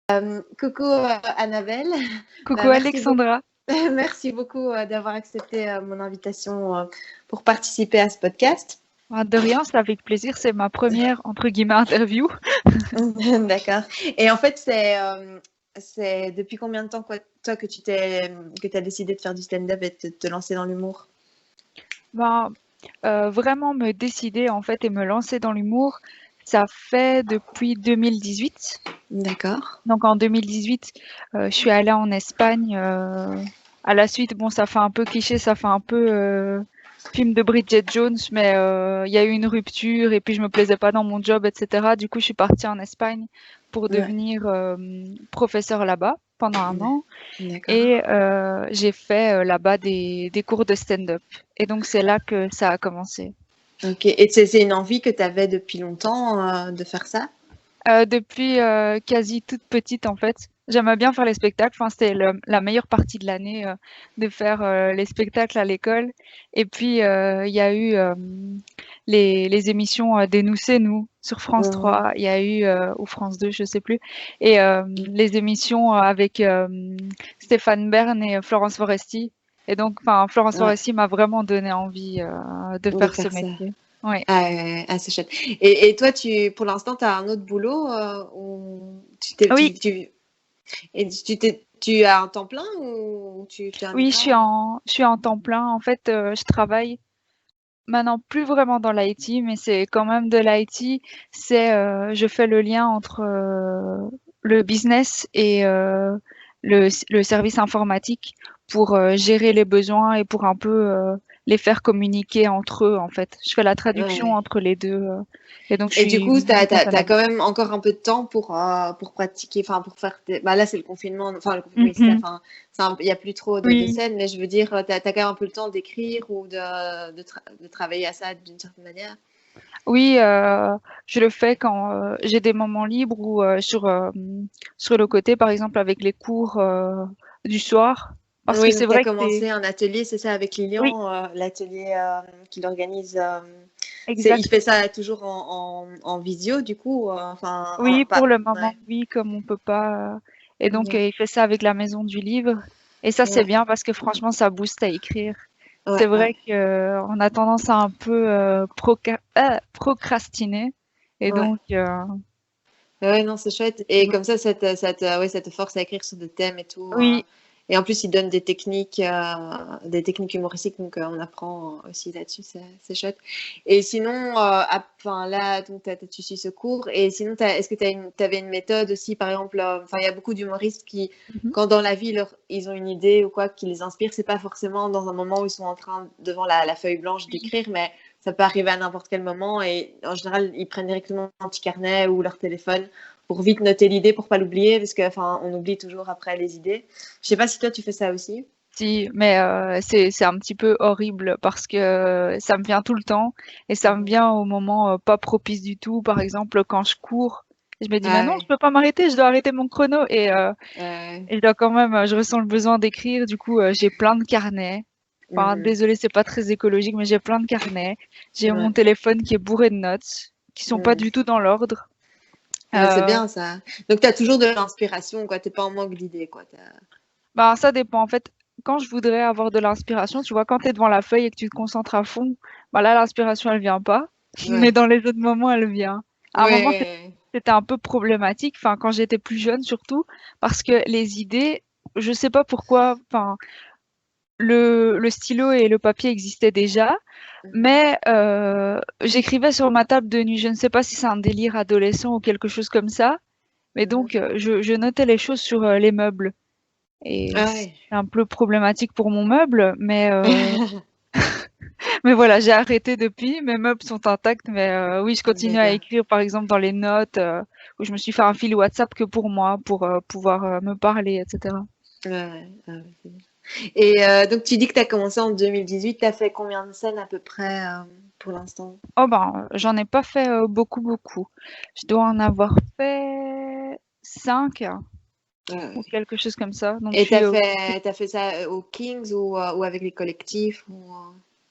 Coucou Annabelle. Coucou Merci beaucoup. Alexandra. Merci beaucoup d'avoir accepté mon invitation pour participer à ce podcast. De rien, c'est avec plaisir. C'est ma première, entre guillemets, interview. D'accord. Et en fait, c'est depuis combien de temps, toi, que tu as décidé de faire du stand-up et de te lancer dans l'humour? Vraiment me décider en fait et me lancer dans l'humour, ça fait depuis 2018. D'accord. Donc en 2018, je suis allée en Espagne. À la suite, bon, ça fait un peu cliché, ça fait un peu film de Bridget Jones, mais il y a eu une rupture et puis je me plaisais pas dans mon job, etc. Du coup, je suis partie en Espagne pour Ouais. devenir professeure là-bas pendant un an. D'accord. Et j'ai fait là-bas des cours de stand-up. Et donc c'est là que ça a commencé. Ok. Et c'est une envie que tu avais depuis longtemps de faire ça? Depuis quasi toute petite en fait, j'aimais bien faire les spectacles. Enfin, c'était la meilleure partie de l'année de faire les spectacles à l'école. Et puis il y a eu les émissions des Nous c'est nous sur France Mhm. 3. Il y a eu ou France 2, je sais plus. Et les émissions avec Stéphane Bern et Florence Foresti. Et donc, enfin, Florence Ouais, Foresti m'a vraiment donné envie de de faire ce faire ça. métier. Oui. C'est chouette. Et toi, pour l'instant, tu as un autre boulot ou Oui, tu as un temps plein ou tu es oui, indépendant? je suis en temps plein. En fait, je travaille maintenant plus vraiment dans l'IT, mais c'est quand même de l'IT. C'est, je fais le lien entre le business et le service informatique pour gérer les besoins et pour un peu les faire communiquer entre eux, en fait. Je fais la traduction Ouais. entre les deux. Et donc, je Et du suis coup, tu business as analyst. quand même encore un peu de temps pour pratiquer, enfin pour faire bah là c'est le confinement, enfin oui c'est ça, Mhm. enfin il n'y a plus trop de Oui, scènes, mais je veux dire, tu as quand même un peu le temps d'écrire ou de travailler à ça d'une certaine manière. oui, je le fais quand j'ai des moments libres ou sur le côté, par exemple avec les cours du soir, parce que Oui, c'est donc tu as vrai que c'est commencé un atelier, c'est ça, avec oui, Lilian, l'atelier qu'il organise. Il exact. fait ça toujours en visio, du coup, enfin, Oui, pour pas. le moment, Ouais. oui, comme on peut pas. Et donc, Ouais. il fait ça avec la Maison du Livre. Et ça, c'est Ouais. bien parce que franchement, ça booste à écrire. C'est Ouais. vrai que on a tendance à un peu procrastiner. Et Ouais. donc, Ouais, non, c'est chouette. c'est Et vrai. comme ouais, ça te force à écrire sur des thèmes et tout. Oui, Et en plus, il donne des techniques humoristiques, donc on apprend aussi là-dessus, c'est chouette. Et sinon, enfin là, donc tu suis ce cours. Et sinon, est-ce que tu avais une méthode aussi, par exemple, enfin, il y a beaucoup d'humoristes qui, mhm, quand dans la vie, ils ont une idée ou quoi qui les inspire, c'est pas forcément dans un moment où ils sont en train, devant la feuille blanche, oui. d'écrire, mais ça peut arriver à n'importe quel moment. Et en général, ils prennent directement un petit carnet ou leur téléphone pour vite noter l'idée pour pas l'oublier parce que enfin on oublie toujours après les idées. Je sais pas si toi tu fais ça aussi. Si, mais c'est un petit peu horrible parce que ça me vient tout le temps et ça me Mhm. vient au moment pas propice du tout. Par exemple, quand je cours, je me dis, mais Ah non, je ouais. peux pas m'arrêter, je dois arrêter mon chrono Ouais. et je dois quand même, je ressens le besoin d'écrire. Du coup, j'ai plein de carnets. Enfin, Mhm. désolée, c'est pas très écologique, mais j'ai plein de carnets. J'ai mon Ouais. téléphone qui est bourré de notes qui sont pas Mhm. du tout dans l'ordre. Ouais, c'est Euh, bien ça. Donc tu as toujours de l'inspiration quoi, t'es pas en manque d'idées quoi. Bah, ça dépend. En fait, quand je voudrais avoir de l'inspiration, tu vois, quand tu es devant la feuille et que tu te concentres à fond, bah là, l'inspiration, elle vient pas. Mais Ouais. dans les autres moments, elle vient. À un Ouais, moment, ouais. c'était un peu problématique, enfin, quand j'étais plus jeune surtout, parce que les idées, je sais pas pourquoi, enfin, le stylo et le papier existaient déjà, Mhm. mais j'écrivais sur ma table de nuit. Je ne sais pas si c'est un délire adolescent ou quelque chose comme ça, mais Mhm. donc, je notais les choses sur les meubles. Et Ah c'est ouais. un peu problématique pour mon meuble, mais voilà, j'ai arrêté depuis. Mes meubles sont intacts, mais oui, je continue à D'accord. écrire, par exemple, dans les notes, où je me suis fait un fil WhatsApp que pour moi, pour pouvoir me parler, etc. Ouais, ouais. Ah ouais, c'est bien. Et donc tu dis que tu as commencé en 2018, tu as fait combien de scènes à peu près pour l'instant? Oh ben, j'en ai pas fait beaucoup, beaucoup. Je dois en avoir fait 5 ou Ouais. quelque chose comme ça. Donc, je Et suis t'as fait ça au Kings ou avec les collectifs ou...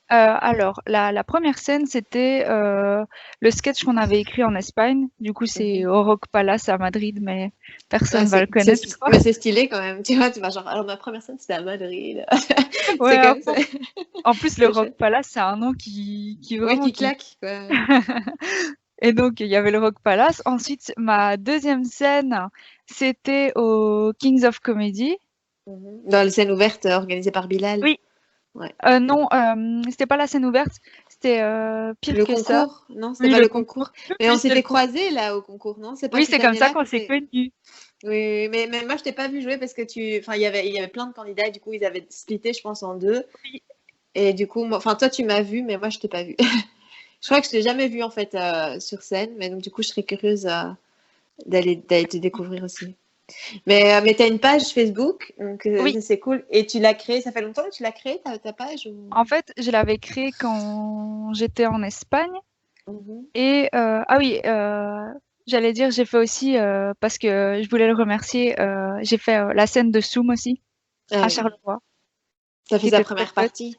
Alors, la première scène, c'était le sketch qu'on avait écrit en Espagne. Du coup, c'est Mhm. au Rock Palace à Madrid, mais Ah, personne va le connaître, je crois. mais c'est stylé quand même. Tu vois, tu vas genre, alors ma première scène, c'était à Madrid. Ouais, C'est à comme ça. fond. En plus, le C'est Rock chouette. Palace, c'est un nom qui Ouais, vraiment qui qui. claque, quoi. Et donc, il y avait le Rock Palace. Ensuite, ma deuxième scène, c'était au Kings of Comedy. Mhm. Dans la scène ouverte organisée par Bilal. Oui, Ouais. non, c'était pas la scène ouverte, c'était pire Le que ça. concours? Non, c'était Oui, pas le le concours. concours. Mais on Oui, c'était le s'était concours. croisés là au concours, non? C'est pas Oui, cette c'est comme ça année-là qu'on que s'est c'est. connus. Oui, oui, mais moi je t'ai pas vu jouer parce que enfin, il y avait plein de candidats, du coup ils avaient splitté, je pense, en deux. Oui. Et du coup, enfin, toi tu m'as vu, mais moi je t'ai pas vu. Je crois que je t'ai jamais vu en fait sur scène, mais donc du coup je serais curieuse d'aller te découvrir aussi. Mais t'as une page Facebook, donc Oui. ça c'est cool. Et tu l'as créée, ça fait longtemps que tu l'as créée ta page ou... En fait, je l'avais créé quand j'étais en Espagne. Mhm. Et ah oui, j'allais dire, j'ai fait aussi, parce que je voulais le remercier, j'ai fait la scène de Soum aussi, Ah à oui, Charleroi, ça fait qui sa était trop première chouette. partie.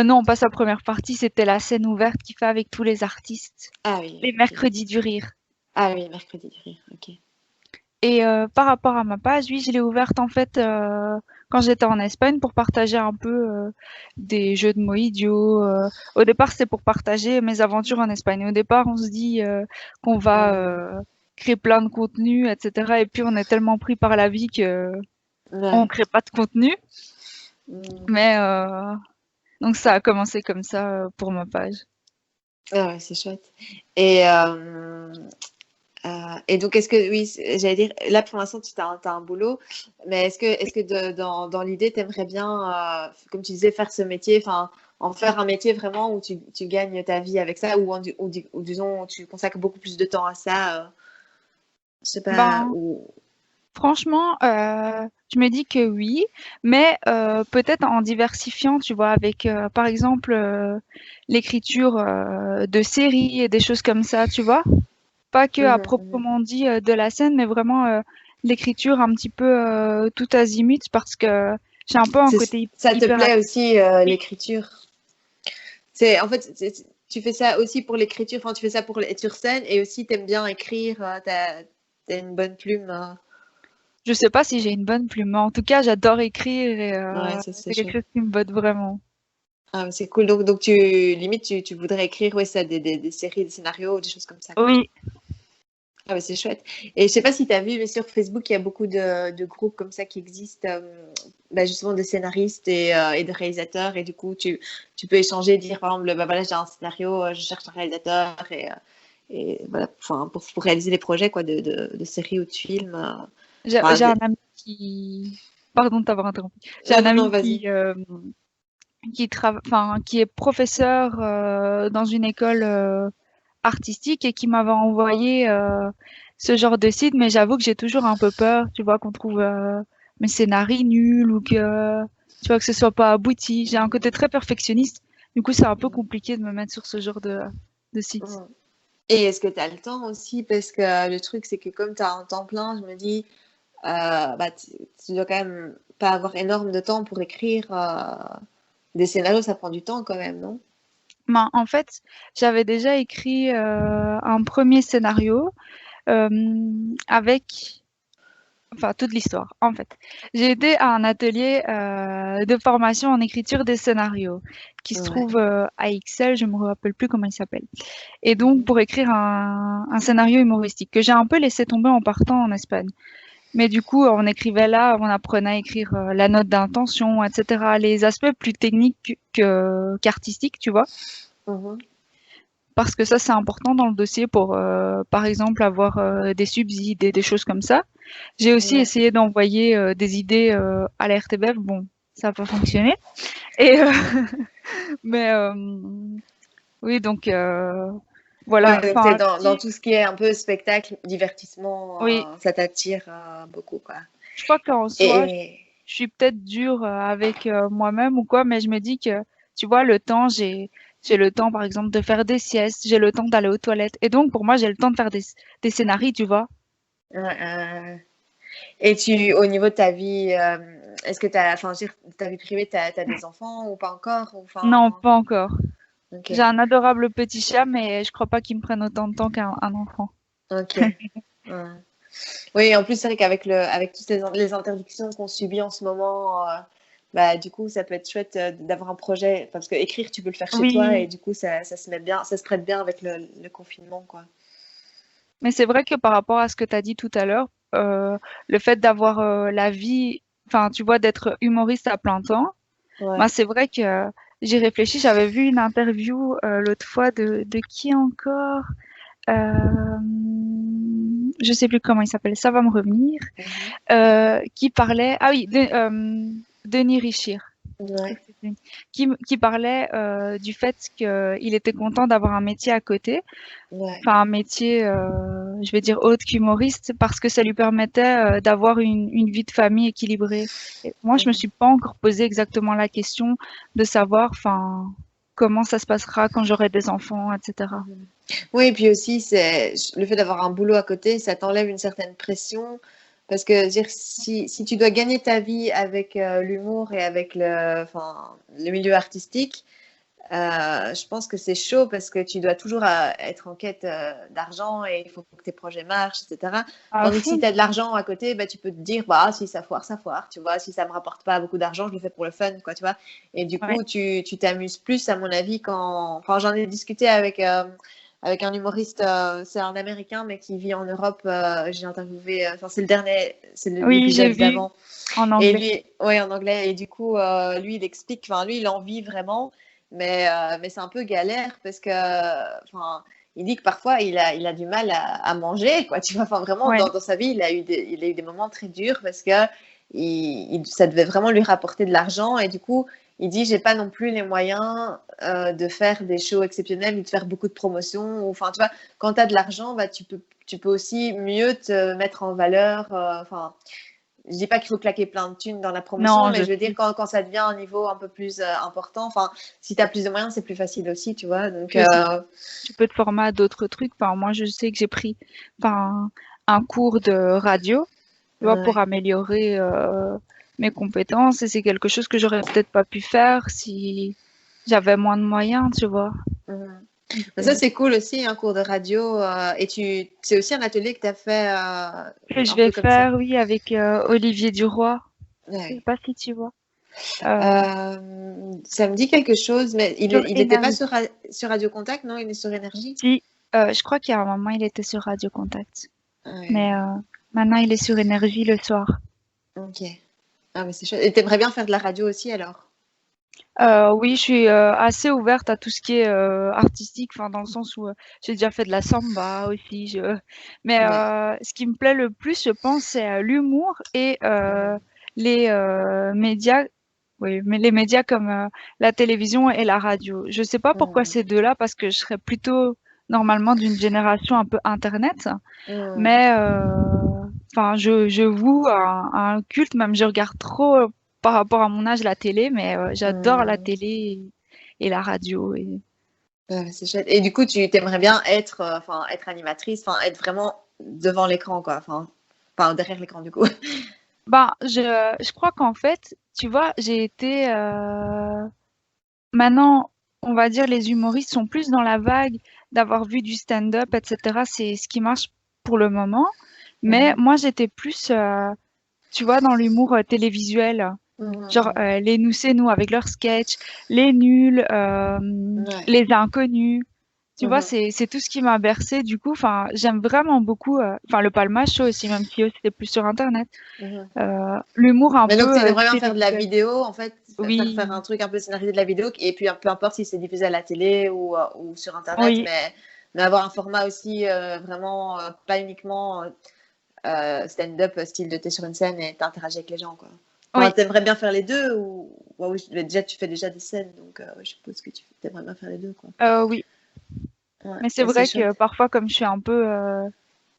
Non, pas sa première partie, c'était la scène ouverte qu'il fait avec tous les artistes. Ah oui, Les ok. mercredis du rire. Ah oui, mercredi du rire, ok. Et par rapport à ma page, oui, je l'ai ouverte en fait quand j'étais en Espagne pour partager un peu des jeux de mots idiots. Au départ, c'était pour partager mes aventures en Espagne. Au départ, on se dit qu'on va Mhm. créer plein de contenu, etc. Et puis, on est tellement pris par la vie que on Ouais. crée pas de contenu. Mhm. Mais donc, ça a commencé comme ça pour ma page. Ah ouais, c'est chouette. Et, et donc, est-ce que, oui, j'allais dire, là pour l'instant, t'as un boulot, mais est-ce que dans l'idée, t'aimerais bien, comme tu disais, faire ce métier, enfin, en faire un métier vraiment où tu gagnes ta vie avec ça, ou disons, tu consacres beaucoup plus de temps à ça, je sais pas, Ben, ou... franchement, je me dis que oui, mais peut-être en diversifiant, tu vois, avec par exemple l'écriture de séries et des choses comme ça, tu vois. Pas que à Mhm, mhm. proprement dit de la scène, mais vraiment l'écriture un petit peu tout azimut parce que j'ai un peu un côté Ça te hyper plaît aussi, oui, l'écriture? C'est, en fait, tu fais ça aussi pour l'écriture, enfin, tu fais ça pour être sur scène, et aussi t'aimes bien écrire, t'as une bonne plume. je sais pas si j'ai une bonne plume, mais en tout cas, j'adore écrire et Ouais, ça c'est c'est quelque chouette. chose qui me botte vraiment. Ah, mais c'est cool. Donc limite, tu voudrais écrire, ouais, ça, des séries, des scénarios, des choses comme ça, quoi. Oui, Ah, mais c'est chouette. Et je sais pas si tu as vu, mais sur Facebook, il y a beaucoup de groupes comme ça qui existent, bah, justement de scénaristes et de réalisateurs. Et du coup, tu peux échanger, dire par exemple, bah, voilà, j'ai un scénario, je cherche un réalisateur et voilà, enfin, pour réaliser des projets quoi, de séries ou de films. Enfin, j'ai un ami qui pardon de t'avoir interrompu. J'ai un non, non, ami vas-y. qui est professeur dans une école artistique et qui m'avait envoyé ce genre de site, mais j'avoue que j'ai toujours un peu peur, tu vois, qu'on trouve mes scénarios nuls ou que tu vois que ce soit pas abouti. J'ai un côté très perfectionniste, du coup c'est un peu compliqué de me mettre sur ce genre de site. Mm. Et est-ce que tu as le temps aussi? Parce que le truc, c'est que comme tu as un temps plein, je me dis, bah, tu dois quand même pas avoir énorme de temps pour écrire des scénarios, ça prend du temps quand même, non? Ben, en fait, j'avais déjà écrit un premier scénario euh, avec enfin toute l'histoire en fait. J'ai été à un atelier de formation en écriture des scénarios qui se Ouais. trouve à Ixelles, je me rappelle plus comment il s'appelle. Et donc Mhm. pour écrire un scénario humoristique que j'ai un peu laissé tomber en partant en Espagne. Mais du coup, on écrivait là, on apprenait à écrire la note d'intention, etc. Les aspects plus techniques qu'artistiques, tu vois. Mhm. Parce que ça, c'est important dans le dossier pour, par exemple, avoir des subsides et des choses comme ça. J'ai aussi Ouais. essayé d'envoyer des idées à la RTBF. Bon, ça n'a pas fonctionné. Et mais oui, donc Ouais, voilà. donc t'es Enfin, dans tout ce qui est un peu spectacle, divertissement, oui, ça t'attire beaucoup, quoi. je crois qu'en soi, Et je suis peut-être dure avec moi-même ou quoi, mais je me dis que, tu vois, le temps, j'ai le temps, par exemple, de faire des siestes, j'ai le temps d'aller aux toilettes. Et donc, pour moi, j'ai le temps de faire des scénarios, tu vois. et au niveau de ta vie est-ce que enfin, je veux dire, ta vie privée, t'as des enfants ou pas encore ou, Non, enfin, pas encore. ok, J'ai un adorable petit chat, mais je crois pas qu'il me prenne autant de temps qu'un enfant. ok. Ouais. Oui, en plus, c'est vrai qu'avec avec toutes les interdictions qu'on subit en ce moment, bah, du coup, ça peut être chouette d'avoir un projet. Enfin, parce que écrire, tu peux le faire chez toi et Oui, du coup, ça se met bien, ça se prête bien avec le confinement, quoi. mais c'est vrai que par rapport à ce que tu as dit tout à l'heure, le fait d'avoir la vie, enfin, tu vois, d'être humoriste à plein temps, bah, Ouais. c'est vrai que j'y réfléchis. J'avais vu une interview l'autre fois de qui encore? Je sais plus comment il s'appelle, ça va me revenir. Mhm. Qui parlait, ah oui, Denis Richir. Je crois Ouais. que c'est lui. Qui parlait du fait qu'il était content d'avoir un métier à côté, Ouais. enfin un métier, je vais dire autre qu'humoriste, parce que ça lui permettait d'avoir une vie de famille équilibrée. Et moi, je me Mhm. suis pas encore posé exactement la question de savoir, enfin, comment ça se passera quand j'aurai des enfants, etc. Mhm. Oui, et puis aussi, c'est le fait d'avoir un boulot à côté, ça t'enlève une certaine pression. Parce que dire, si tu dois gagner ta vie avec l'humour et avec enfin, le milieu artistique, je pense que c'est chaud parce que tu dois toujours être en quête d'argent et il faut que tes projets marchent, etc. À Tandis que si fond. tu as de l'argent à côté, bah, tu peux te dire, bah, si ça foire, ça foire. Tu vois, si ça me rapporte pas beaucoup d'argent, je le fais pour le fun, quoi, tu vois. Et du Ouais. coup, tu t'amuses plus, à mon avis, quand. Enfin, j'en ai discuté avec un humoriste, c'est un Américain, mais qui vit en Europe. J'ai interviewé, enfin, c'est le dernier, c'est Oui, j'ai l'épisode vu d'avant. en Et anglais. lui, ouais, en anglais. Et du coup, lui, il explique, enfin, lui, il en vit vraiment, mais c'est un peu galère parce que, enfin, il dit que parfois, il a du mal à manger, quoi. Tu vois, enfin, vraiment, Ouais. dans sa vie, il a eu des moments très durs parce que ça devait vraiment lui rapporter de l'argent. Et du coup, il dit, j'ai pas non plus les moyens de faire des shows exceptionnels ou de faire beaucoup de promotions. Enfin, tu vois, quand tu as de l'argent, bah, tu peux aussi mieux te mettre en valeur. Enfin, je dis pas qu'il faut claquer plein de thunes dans la promotion, Non, mais je je veux dire, sais. quand ça devient un niveau un peu plus important, enfin, si tu as plus de moyens, c'est plus facile aussi, tu vois. Donc, Puis aussi, tu peux te former à d'autres trucs. Enfin, moi, je sais que j'ai pris enfin, un cours de radio, tu vois, pour ouais. améliorer mes compétences. Et c'est quelque chose que j'aurais peut-être pas pu faire si j'avais moins de moyens, tu vois. Mhm. Donc, Mais ça, c'est cool aussi, un cours de radio. Et c'est aussi un atelier que tu as fait que je un vais peu comme ça. faire, oui, avec Olivier Duroy. Je sais Ouais. pas si tu vois. Euh, Ça me dit quelque chose, mais il sur n'était pas Énergie. sur Radio Contact, non? Il est sur Énergie? Si, je crois qu'il y a un moment, il était sur Radio Contact. Ouais. Mais maintenant, il est sur Énergie le soir. Ok. Ah, mais c'est chouette. Et t'aimerais bien faire de la radio aussi, alors? Oui, je suis assez ouverte à tout ce qui est artistique, enfin dans le sens où j'ai déjà fait de la samba aussi. Mais Ouais. ce qui me plaît le plus, je pense, c'est l'humour et Mhm. les médias. Oui, mais les médias comme la télévision et la radio. Je sais pas pourquoi Mhm. ces deux-là, parce que je serais plutôt normalement d'une génération un peu Internet. Mhm. Mais enfin, je voue un culte, même je regarde trop par rapport à mon âge la télé, mais j'adore la Mhm. télé et la radio. Ouais, c'est chouette. Et du coup, tu t'aimerais bien être, enfin, être animatrice, enfin, être vraiment devant l'écran, quoi. Enfin, derrière l'écran, du coup. Ben, je crois qu'en fait, tu vois, j'ai été maintenant, on va dire, les humoristes sont plus dans la vague d'avoir vu du stand-up, etc. C'est ce qui marche pour le moment. Mais Mhm. moi, j'étais plus, tu vois, dans l'humour télévisuel. Genre Mhm. les nous c'est nous avec leurs sketchs, les nuls, Ouais. les inconnus. Tu vois, Mhm. c'est tout ce qui m'a bercé. Du coup, enfin, j'aime vraiment beaucoup. Enfin, le Palma Show aussi, même si c'était plus sur Internet. Mhm. L'humour un Mais donc, tu peu aimerais bien faire de la télévisuel. vidéo, en fait, faire un Oui, truc un peu scénarisé de la vidéo, et puis peu importe si c'est diffusé à la télé ou sur Internet, oui, mais avoir un format aussi vraiment, pas uniquement stand-up, style de t'es sur une scène et t'interagis avec les gens, quoi. Enfin, oui, t'aimerais bien faire les deux ou ouais, oui, mais déjà tu fais déjà des scènes, donc ouais, je suppose que tu aimerais bien faire les deux, quoi. oui. Ouais, Mais c'est bah, c'est vrai que chouette. parfois, comme je suis un peu,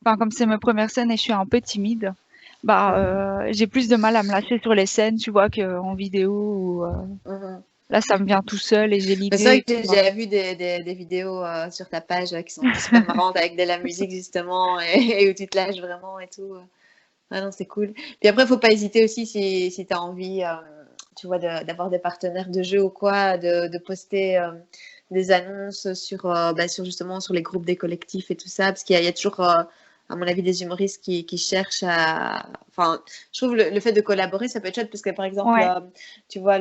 enfin, comme c'est mes premières scènes et je suis un peu timide, bah, Mhm. j'ai plus de mal à me lâcher sur les scènes, tu vois, qu'en vidéo. Mhm. Là, ça me vient tout seul et j'ai Mais c'est vrai l'idée, que tu j'ai vois. déjà vu des vidéos sur ta page qui sont super marrantes avec de la musique justement et où tu te lâches vraiment et tout. Ah non, c'est cool. Puis après, faut pas hésiter aussi si tu as envie, tu vois, d'avoir des partenaires de jeu ou quoi, de poster des annonces sur justement sur les groupes des collectifs et tout ça, parce qu'il y a toujours, à mon avis, des humoristes qui cherchent à. Enfin, je trouve le fait de collaborer, ça peut être chouette, parce que par exemple, Ouais. tu vois,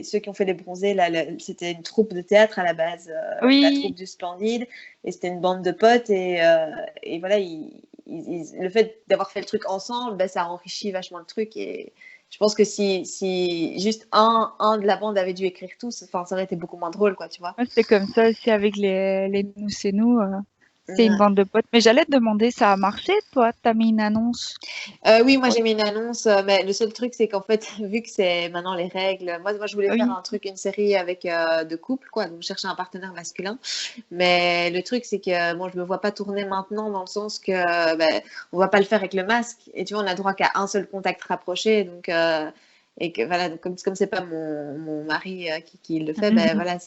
ceux qui ont fait les bronzés, là, c'était une troupe de théâtre à la base, la troupe Oui, du Splendide, et c'était une bande de potes, et voilà, le fait d'avoir fait le truc ensemble, ben, ça enrichit vachement le truc. Et je pense que si juste un de la bande avait dû écrire tout, enfin, ça aurait été beaucoup moins drôle, quoi, tu vois. moi, c'était comme ça aussi avec les nous c'est nous. C'est une Ouais. bande de potes. Mais j'allais te demander, ça a marché, toi? T'as mis une annonce? Oui, moi Ouais. j'ai mis une annonce, mais le seul truc c'est qu'en fait, vu que c'est maintenant les règles, moi je voulais faire Oui, un truc, une série avec de couple, quoi, donc je cherchais un partenaire masculin. Mais le truc c'est que bon, je me vois pas tourner maintenant dans le sens que on va pas le faire avec le masque. Et tu vois, on a droit qu'à un seul contact rapproché, donc et que voilà, donc comme c'est pas mon mari qui le fait, ben voilà,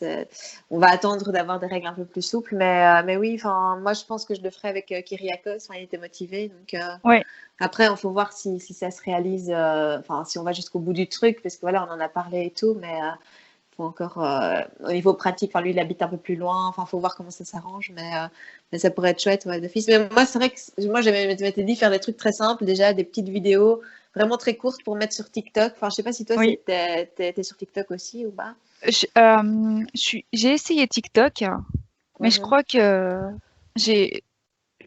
on va attendre d'avoir des règles un peu plus souples. Mais oui, enfin moi je pense que je le ferai avec Kyriakos, enfin, il était motivé, donc. ouais. Après, il faut voir si ça se réalise, enfin, si on va jusqu'au bout du truc, parce que voilà, on en a parlé et tout, mais faut encore, au niveau pratique, enfin, lui, il habite un peu plus loin, enfin, faut voir comment ça s'arrange, mais ça pourrait être chouette, ouais, d'office. Mais moi, c'est vrai que moi, m'étais dit faire des trucs très simples, déjà, des petites vidéos vraiment très courtes pour mettre sur TikTok. Enfin, je sais pas si toi, Oui. t'es sur TikTok aussi ou pas. J'ai essayé TikTok, mais je Mhm. crois que j'ai,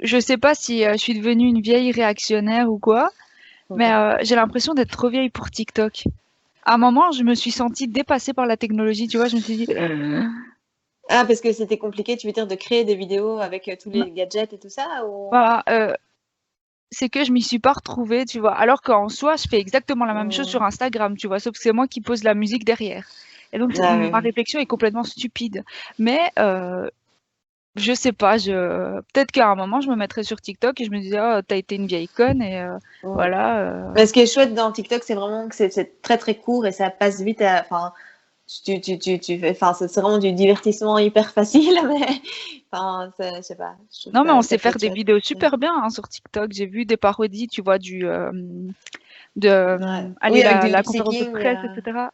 je sais pas si je suis devenue une vieille réactionnaire ou quoi, mais Mhm. j'ai l'impression d'être trop vieille pour TikTok. À un moment, je me suis sentie dépassée par la technologie, tu vois, je me suis dit, Ah, parce que c'était compliqué, tu veux dire, de créer des vidéos avec tous non, les gadgets et tout ça, ou... bah, c'est que je m'y suis pas retrouvée, tu vois. Alors qu'en soi, je fais exactement la même chose Mhm. sur Instagram, tu vois, sauf que c'est moi qui pose la musique derrière. Et donc, Ah, ma oui, réflexion est complètement stupide. Mais je sais pas, peut-être qu'à un moment, je me mettrais sur TikTok et je me disais, oh, t'as été une vieille conne et oui. voilà. Mais ce qui est chouette dans TikTok, c'est vraiment que c'est très très court et ça passe vite. Enfin, enfin, c'est vraiment du divertissement hyper facile, mais enfin, je sais pas, je trouve Non, mais on ça sait peut faire être des chouette. vidéos Ouais. super bien hein, sur TikTok. J'ai vu des parodies, tu vois, Ouais. allez, Oui, avec du la lip conférence de syncing. presse, etc.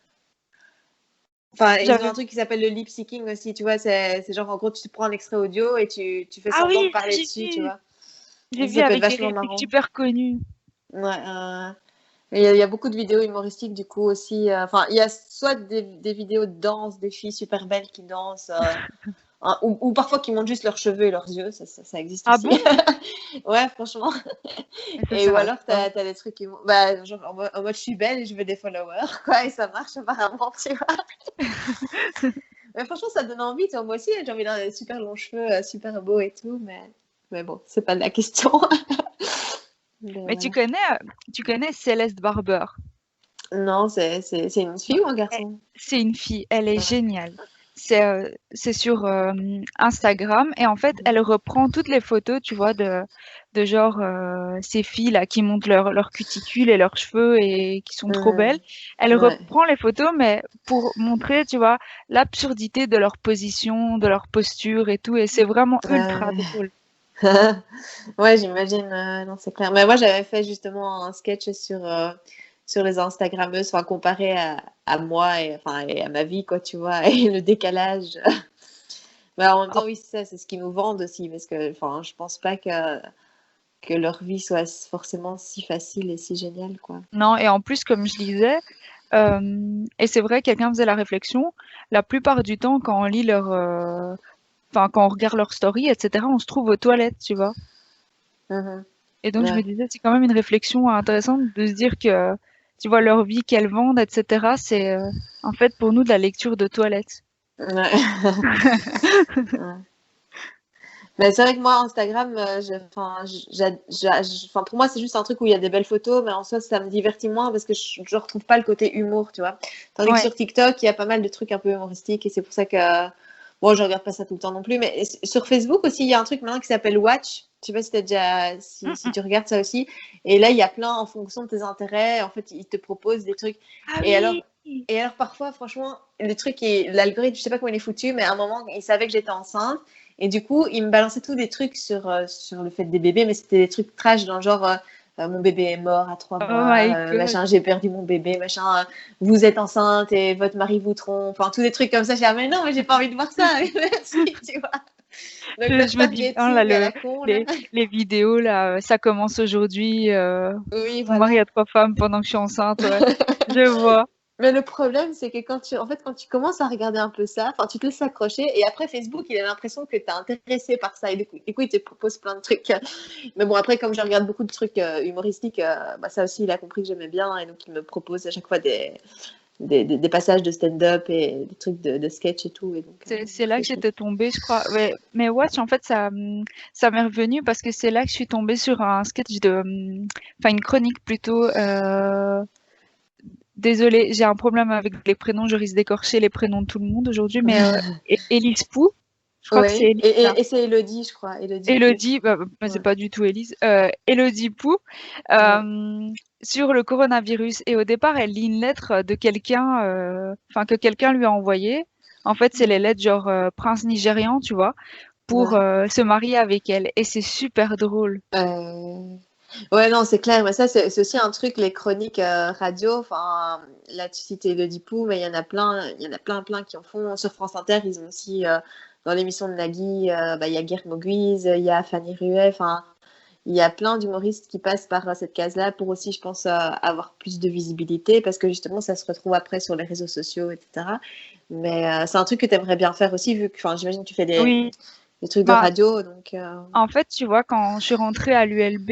Enfin, ils ont J'avais, un truc qui s'appelle le lip syncing aussi, tu vois. C'est genre en gros, tu prends un extrait audio et tu fais ah semblant de oui, ça parler dessus, tu vois. j'ai vu Ça peut être avec des vachement répliques marrant. super connues. Ouais. Et il y a beaucoup de vidéos humoristiques du coup aussi. Enfin, il y a soit des vidéos de danse, des filles super belles qui dansent. Hein, ou parfois qui montent juste leurs cheveux et leurs yeux, ça existe Ah aussi. bon? Ouais, franchement. Mais ça Et ou sert à alors, quoi? t'as des trucs qui vont. Bah, genre, en mode je suis belle et je veux des followers, quoi, et ça marche apparemment, tu vois. Mais franchement, ça donne envie, tu vois. Moi aussi, j'ai envie d'avoir des super longs cheveux, super beaux et tout, mais bon, c'est pas de la question. Mais Mais voilà. tu connais Céleste Barber. Non, c'est une fille ou un Eh, garçon? c'est une fille, elle est Ouais. géniale. C'est sur Instagram et en fait, elle reprend toutes les photos, tu vois, de genre ces filles là qui montent leur cuticule et leurs cheveux et qui sont trop belles. Mhm. Elle Ouais. reprend les photos, mais pour montrer, tu vois, l'absurdité de leur position, de leur posture et tout. Et c'est vraiment ultra Ouais. drôle. Ouais, j'imagine. Non, c'est clair. Mais moi, j'avais fait justement un sketch sur les Instagrammeuses, enfin, comparé à moi et, enfin, et à ma vie, quoi, tu vois, et le décalage. Mais en même Ah, temps, oui, c'est ce qu'ils nous vendent aussi, parce que, enfin, je pense pas que leur vie soit forcément si facile et si géniale, quoi. non, et en plus, comme je disais, et c'est vrai, quelqu'un faisait la réflexion, la plupart du temps, quand on lit enfin, quand on regarde leur story, etc., on se trouve aux toilettes, tu vois. Mhm. Et donc, je me Ouais. disais, c'est quand même une réflexion intéressante de se dire que, tu vois, leur vie qu'elles vendent, etc., c'est en fait pour nous de la lecture de toilettes. Ouais. Ouais. Mais c'est vrai que moi, Instagram, enfin, pour moi, c'est juste un truc où il y a des belles photos, mais en soi, ça me divertit moins parce que je retrouve pas le côté humour, tu vois. Tandis que Ouais. sur TikTok, il y a pas mal de trucs un peu humoristiques et c'est pour ça que, bon, je regarde pas ça tout le temps non plus, mais sur Facebook aussi, il y a un truc maintenant qui s'appelle Watch. Je sais pas si Mm, si mm. tu regardes ça aussi. Et là, il y a plein, en fonction de tes intérêts, en fait, ils te proposent des trucs. Ah Et oui! alors, et alors parfois, franchement, le truc, l'algorithme, je sais pas comment il est foutu, mais à un moment, il savait que j'étais enceinte. Et du coup, il me balançait tous des trucs sur le fait des bébés, mais c'était des trucs trash dans le genre mon bébé est mort à 3 Oh mois, my God. machin, j'ai perdu mon bébé, machin, vous êtes enceinte et votre mari vous trompe, enfin tous des trucs comme ça. Je dis, ah, mais non, mais j'ai pas envie de voir ça, merci, tu vois. Donc le Je me dis bien là targeting à la con, là. les vidéos là, ça commence aujourd'hui. Oui, Mon mari voilà. a 3 femmes pendant que je suis enceinte. Ouais, je vois. Mais le problème, c'est que quand tu commences à regarder un peu ça, enfin, tu te laisses accrocher et après Facebook, il a l'impression que tu es intéressé par ça et du coup, il te propose plein de trucs. Mais bon, après, comme je regarde beaucoup de trucs humoristiques, bah, ça aussi, il a compris que j'aimais bien et donc il me propose à chaque fois des passages de stand-up et des trucs de sketch et tout. Et donc, C'est là c'est que chouette. j'étais tombée, je crois. Ouais. Mais Watch, en fait, ça m'est revenu parce que c'est là que je suis tombée sur un sketch enfin une chronique plutôt. Désolée, j'ai un problème avec les prénoms, je risque d'écorcher les prénoms de tout le monde aujourd'hui, mais Élise Pou, je crois que c'est Oui, Élise là. et c'est Elodie, je crois. Elodie Pou. Élodie, bah, c'est Ouais. pas du tout Élise, Élodie Pou, Ouais. sur le coronavirus. Et au départ, elle lit une lettre de quelqu'un, enfin que quelqu'un lui a envoyé. En fait, c'est les lettres genre prince nigérian, tu vois, pour Ouais. se marier avec elle. Et c'est super drôle. Euh, Ouais, non, c'est clair. Mais ça, c'est aussi un truc, les chroniques radio. Enfin, là, tu cites Elodie Pou, mais il y en a plein qui en font. Sur France Inter, ils ont aussi, dans l'émission de Nagui, bah, il y a Guerre Moguise, il y a Fanny Ruet. Enfin, il y a plein d'humoristes qui passent par cette case-là pour aussi, je pense, avoir plus de visibilité parce que justement, ça se retrouve après sur les réseaux sociaux, etc. Mais c'est un truc que tu aimerais bien faire aussi, vu que, enfin, j'imagine que tu fais Oui, des trucs de bah, radio. Donc, en fait, tu vois, quand je suis rentrée à l'ULB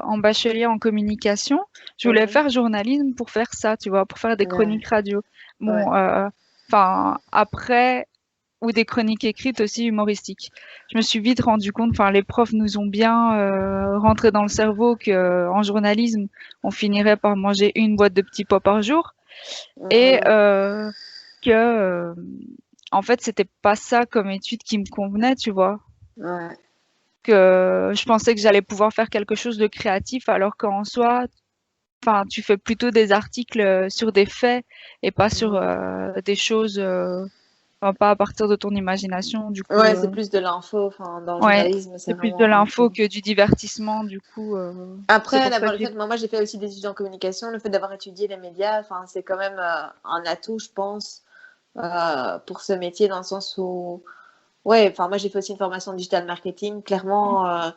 en bachelier en communication, je voulais mhm. faire journalisme pour faire ça, tu vois, pour faire des Ouais, chroniques radio. ouais. Bon, enfin, après, ou des chroniques écrites aussi humoristiques. Je me suis vite rendu compte, enfin, les profs nous ont bien rentré dans le cerveau que en journalisme, on finirait par manger une boîte de petits pois par jour et Mhm. que, en fait, c'était pas ça comme étude qui me convenait, tu vois. Ouais. Que je pensais que j'allais pouvoir faire quelque chose de créatif alors qu'en soi, enfin, tu fais plutôt des articles sur des faits et pas sur Mhm. des choses, enfin, pas à partir de ton imagination, du coup. Ouais, c'est plus de l'info. Enfin, dans le Ouais, journalisme, c'est c'est plus de vraiment l'info info. que du divertissement, du coup. C'est Après, pour ça d'abord, que le j'ai. fait, moi, j'ai fait aussi des études en communication. Le fait d'avoir étudié les médias, enfin, c'est quand même un atout, je pense, pour ce métier, dans le sens où, ouais, enfin, moi, j'ai fait aussi une formation en digital marketing. Clairement,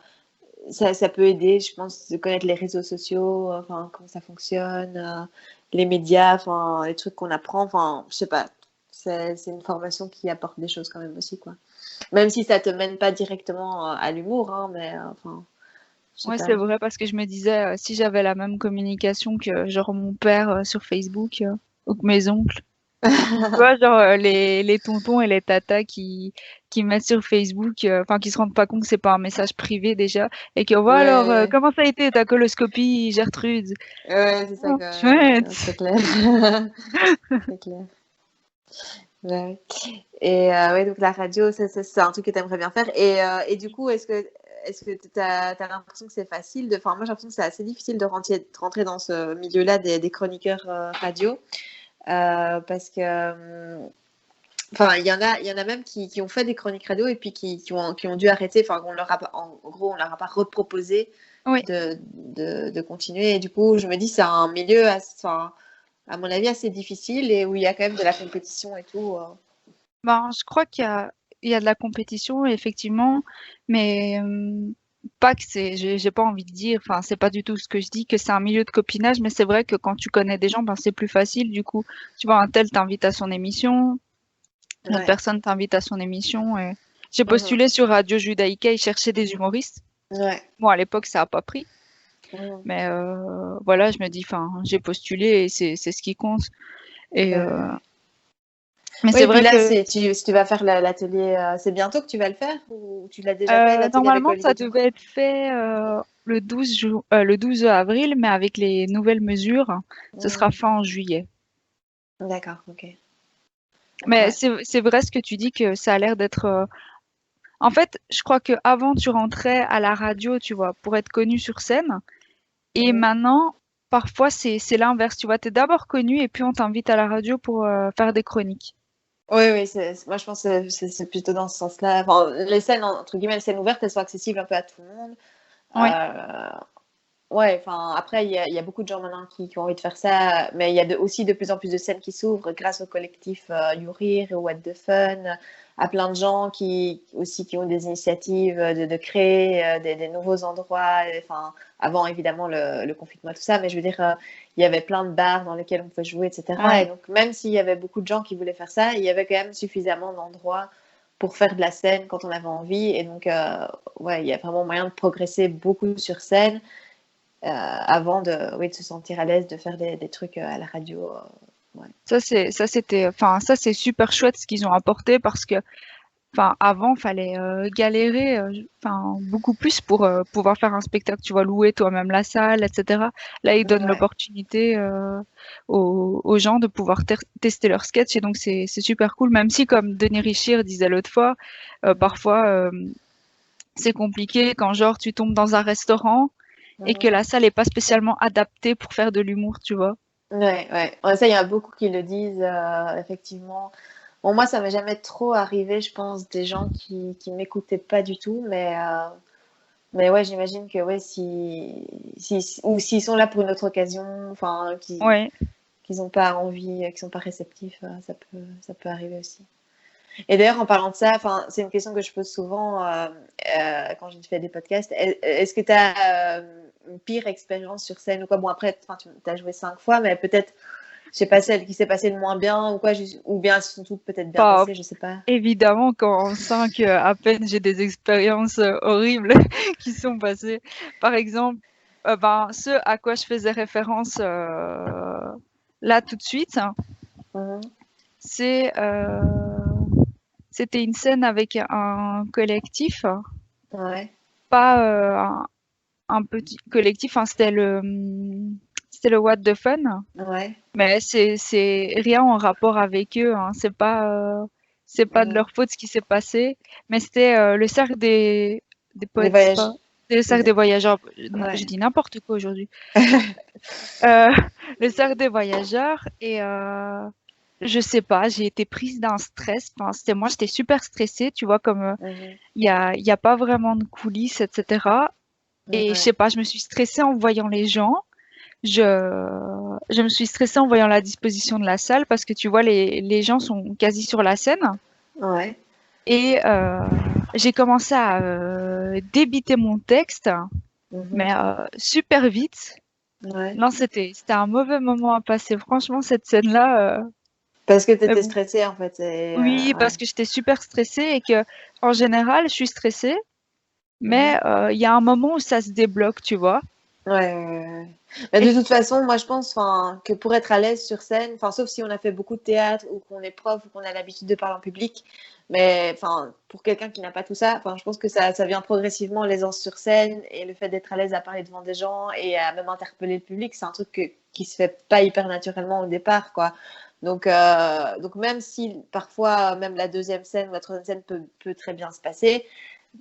ça peut aider, je pense, de connaître les réseaux sociaux, enfin, comment ça fonctionne, les médias, enfin, les trucs qu'on apprend. Enfin, je sais pas. C'est une formation qui apporte des choses quand même aussi, quoi. Même si ça te mène pas directement à l'humour, hein, mais enfin, je sais Ouais, pas. c'est vrai parce que je me disais si j'avais la même communication que genre mon père sur Facebook ou que mes oncles. Tu vois, genre les tontons et les tatas qui mettent sur Facebook, enfin qui se rendent pas compte que c'est pas un message privé déjà, et que voilà alors Ouais, comment ça a été ta coloscopie, Gertrude? ouais, c'est ça Oh, quand même. Ouais, chouette. c'est clair. C'est clair. Ouais. Et ouais, donc la radio, c'est un truc que tu aimerais bien faire. Et du coup, est-ce que tu as l'impression que c'est facile de... Enfin, moi, j'ai l'impression que c'est assez difficile de rentrer dans ce milieu-là des chroniqueurs radio. Parce que enfin, il y en a même qui ont fait des chroniques radio et puis qui ont dû arrêter. Enfin, en gros, on leur a pas reproposé Oui, de continuer. Et du coup, je me dis, c'est un milieu, enfin, à mon avis, assez difficile et où il y a quand même de la compétition et tout. ben je crois qu'il y a de la compétition effectivement, mais pas que c'est, j'ai pas envie de dire, enfin c'est pas du tout ce que je dis que c'est un milieu de copinage, mais c'est vrai que quand tu connais des gens, ben c'est plus facile du coup. Tu vois, un tel t'invite à son émission, une autre Ouais. personne t'invite à son émission. Et... J'ai Mhm. postulé sur Radio Judaïka, ils cherchaient des humoristes. Ouais. Bon, à l'époque, ça a pas pris. Mhm. Mais voilà, je me dis, enfin, j'ai postulé et c'est ce qui compte. Et, Ouais. mais Oui, c'est et puis vrai là, que si tu vas faire l'atelier, c'est bientôt que tu vas le faire ou tu l'as déjà fait, l'atelier avec normalement, Olivier ça Ducrot? devait être fait le 12 avril, mais avec les nouvelles mesures, ce sera Mhm. fin en juillet. D'accord, ok. Mais Ouais. c'est vrai ce que tu dis que ça a l'air d'être. En fait, je crois que avant tu rentrais à la radio, tu vois, pour être connu sur scène. Et Mhm. maintenant, parfois, c'est l'inverse. Tu vois, t'es d'abord connu et puis on t'invite à la radio pour faire des chroniques. Oui, oui, moi je pense que c'est plutôt dans ce sens-là. Enfin, les scènes, entre guillemets, les scènes ouvertes, elles sont accessibles un peu à tout le monde. Oui, Euh, ouais, enfin, après, il y a beaucoup de gens maintenant qui ont envie de faire ça, mais il y a aussi de plus en plus de scènes qui s'ouvrent grâce au collectif Yourir et What the Fun, à plein de gens qui ont des initiatives de créer des nouveaux endroits. Enfin, avant, évidemment, le confinement et tout ça, mais je veux dire, il y avait plein de bars dans lesquels on pouvait jouer, etc. Et Ouais. donc, même s'il y avait beaucoup de gens qui voulaient faire ça, il y avait quand même suffisamment d'endroits pour faire de la scène quand on avait envie. Et donc, ouais, il y a vraiment moyen de progresser beaucoup sur scène avant oui, de se sentir à l'aise de faire des trucs à la radio. Ouais. Ça c'est super chouette ce qu'ils ont apporté parce que enfin, avant, fallait galérer, enfin, beaucoup plus pour pouvoir faire un spectacle. Tu vois, louer toi-même la salle, etc. Là, ils donnent Ouais. l'opportunité aux gens de pouvoir tester leur sketch et donc c'est super cool. Même si, comme Denis Richir disait l'autre fois, parfois c'est compliqué quand genre tu tombes dans un restaurant et que Mhm. la salle est pas spécialement adaptée pour faire de l'humour, tu vois. Ouais, ouais. Ouais, ça, il y a beaucoup qui le disent, effectivement. Bon, moi, ça m'est jamais trop arrivé, je pense, des gens qui m'écoutaient pas du tout, mais ouais, j'imagine que ouais, ou s'ils sont là pour une autre occasion, enfin, Ouais. qu'ils n'ont pas envie, qu'ils sont pas réceptifs, ça peut arriver aussi. Et d'ailleurs, en parlant de ça, enfin, c'est une question que je pose souvent quand je fais des podcasts. Est-ce que tu as une pire expérience sur scène ou quoi? Bon, après, tu as joué 5 fois, mais peut-être, je sais pas, celle qui s'est passée le moins bien ou quoi, ou bien elles se sont toutes peut-être bien Pas passées, je sais pas. évidemment quand en 5 à peine j'ai des expériences horribles qui sont passées. Par exemple, ben, ce à quoi je faisais référence là tout de suite, hein, Mhm. c'est c'était une scène avec un collectif, Ouais, pas un petit collectif, hein, c'était le What the Fun, ouais. mais c'est rien en rapport avec eux, hein, c'est pas de Mhm. leur faute ce qui s'est passé, mais c'était le cercle des Des poètes, c'est voyages. pas le cercle des- des voyageurs. Je Ouais. dis n'importe quoi aujourd'hui. Euh, le cercle des voyageurs et je sais pas, j'ai été prise d'un stress. Enfin, c'était moi, j'étais super stressée, tu vois, comme Mhm. il y a pas vraiment de coulisses, etc. Et je Ouais. sais pas, je me suis stressée en voyant les gens. Je, je me suis stressée en voyant la disposition de la salle parce que tu vois, les gens sont quasi sur la scène. Ouais. Et j'ai commencé à débiter mon texte, Mhm. mais super vite. Ouais. Non, c'était un mauvais moment à passer. Franchement, cette scène-là, Parce que tu mais étais bon. stressée, en fait. Oui, Ouais. parce que j'étais super stressée et que, en général, je suis stressée, Mhm. mais il y a un moment où ça se débloque, tu vois. Ouais, ouais, ouais, ouais. Mais de Et toute façon, moi je pense enfin, que pour être à l'aise sur scène, enfin, sauf si on a fait beaucoup de théâtre ou qu'on est prof ou qu'on a l'habitude de parler en public, mais enfin, pour quelqu'un qui n'a pas tout ça, enfin, je pense que ça vient progressivement l'aisance sur scène et le fait d'être à l'aise à parler devant des gens et à même interpeller le public, c'est un truc qui se fait pas hyper naturellement au départ, quoi. Donc même si parfois même la deuxième scène ou la troisième scène peut très bien se passer,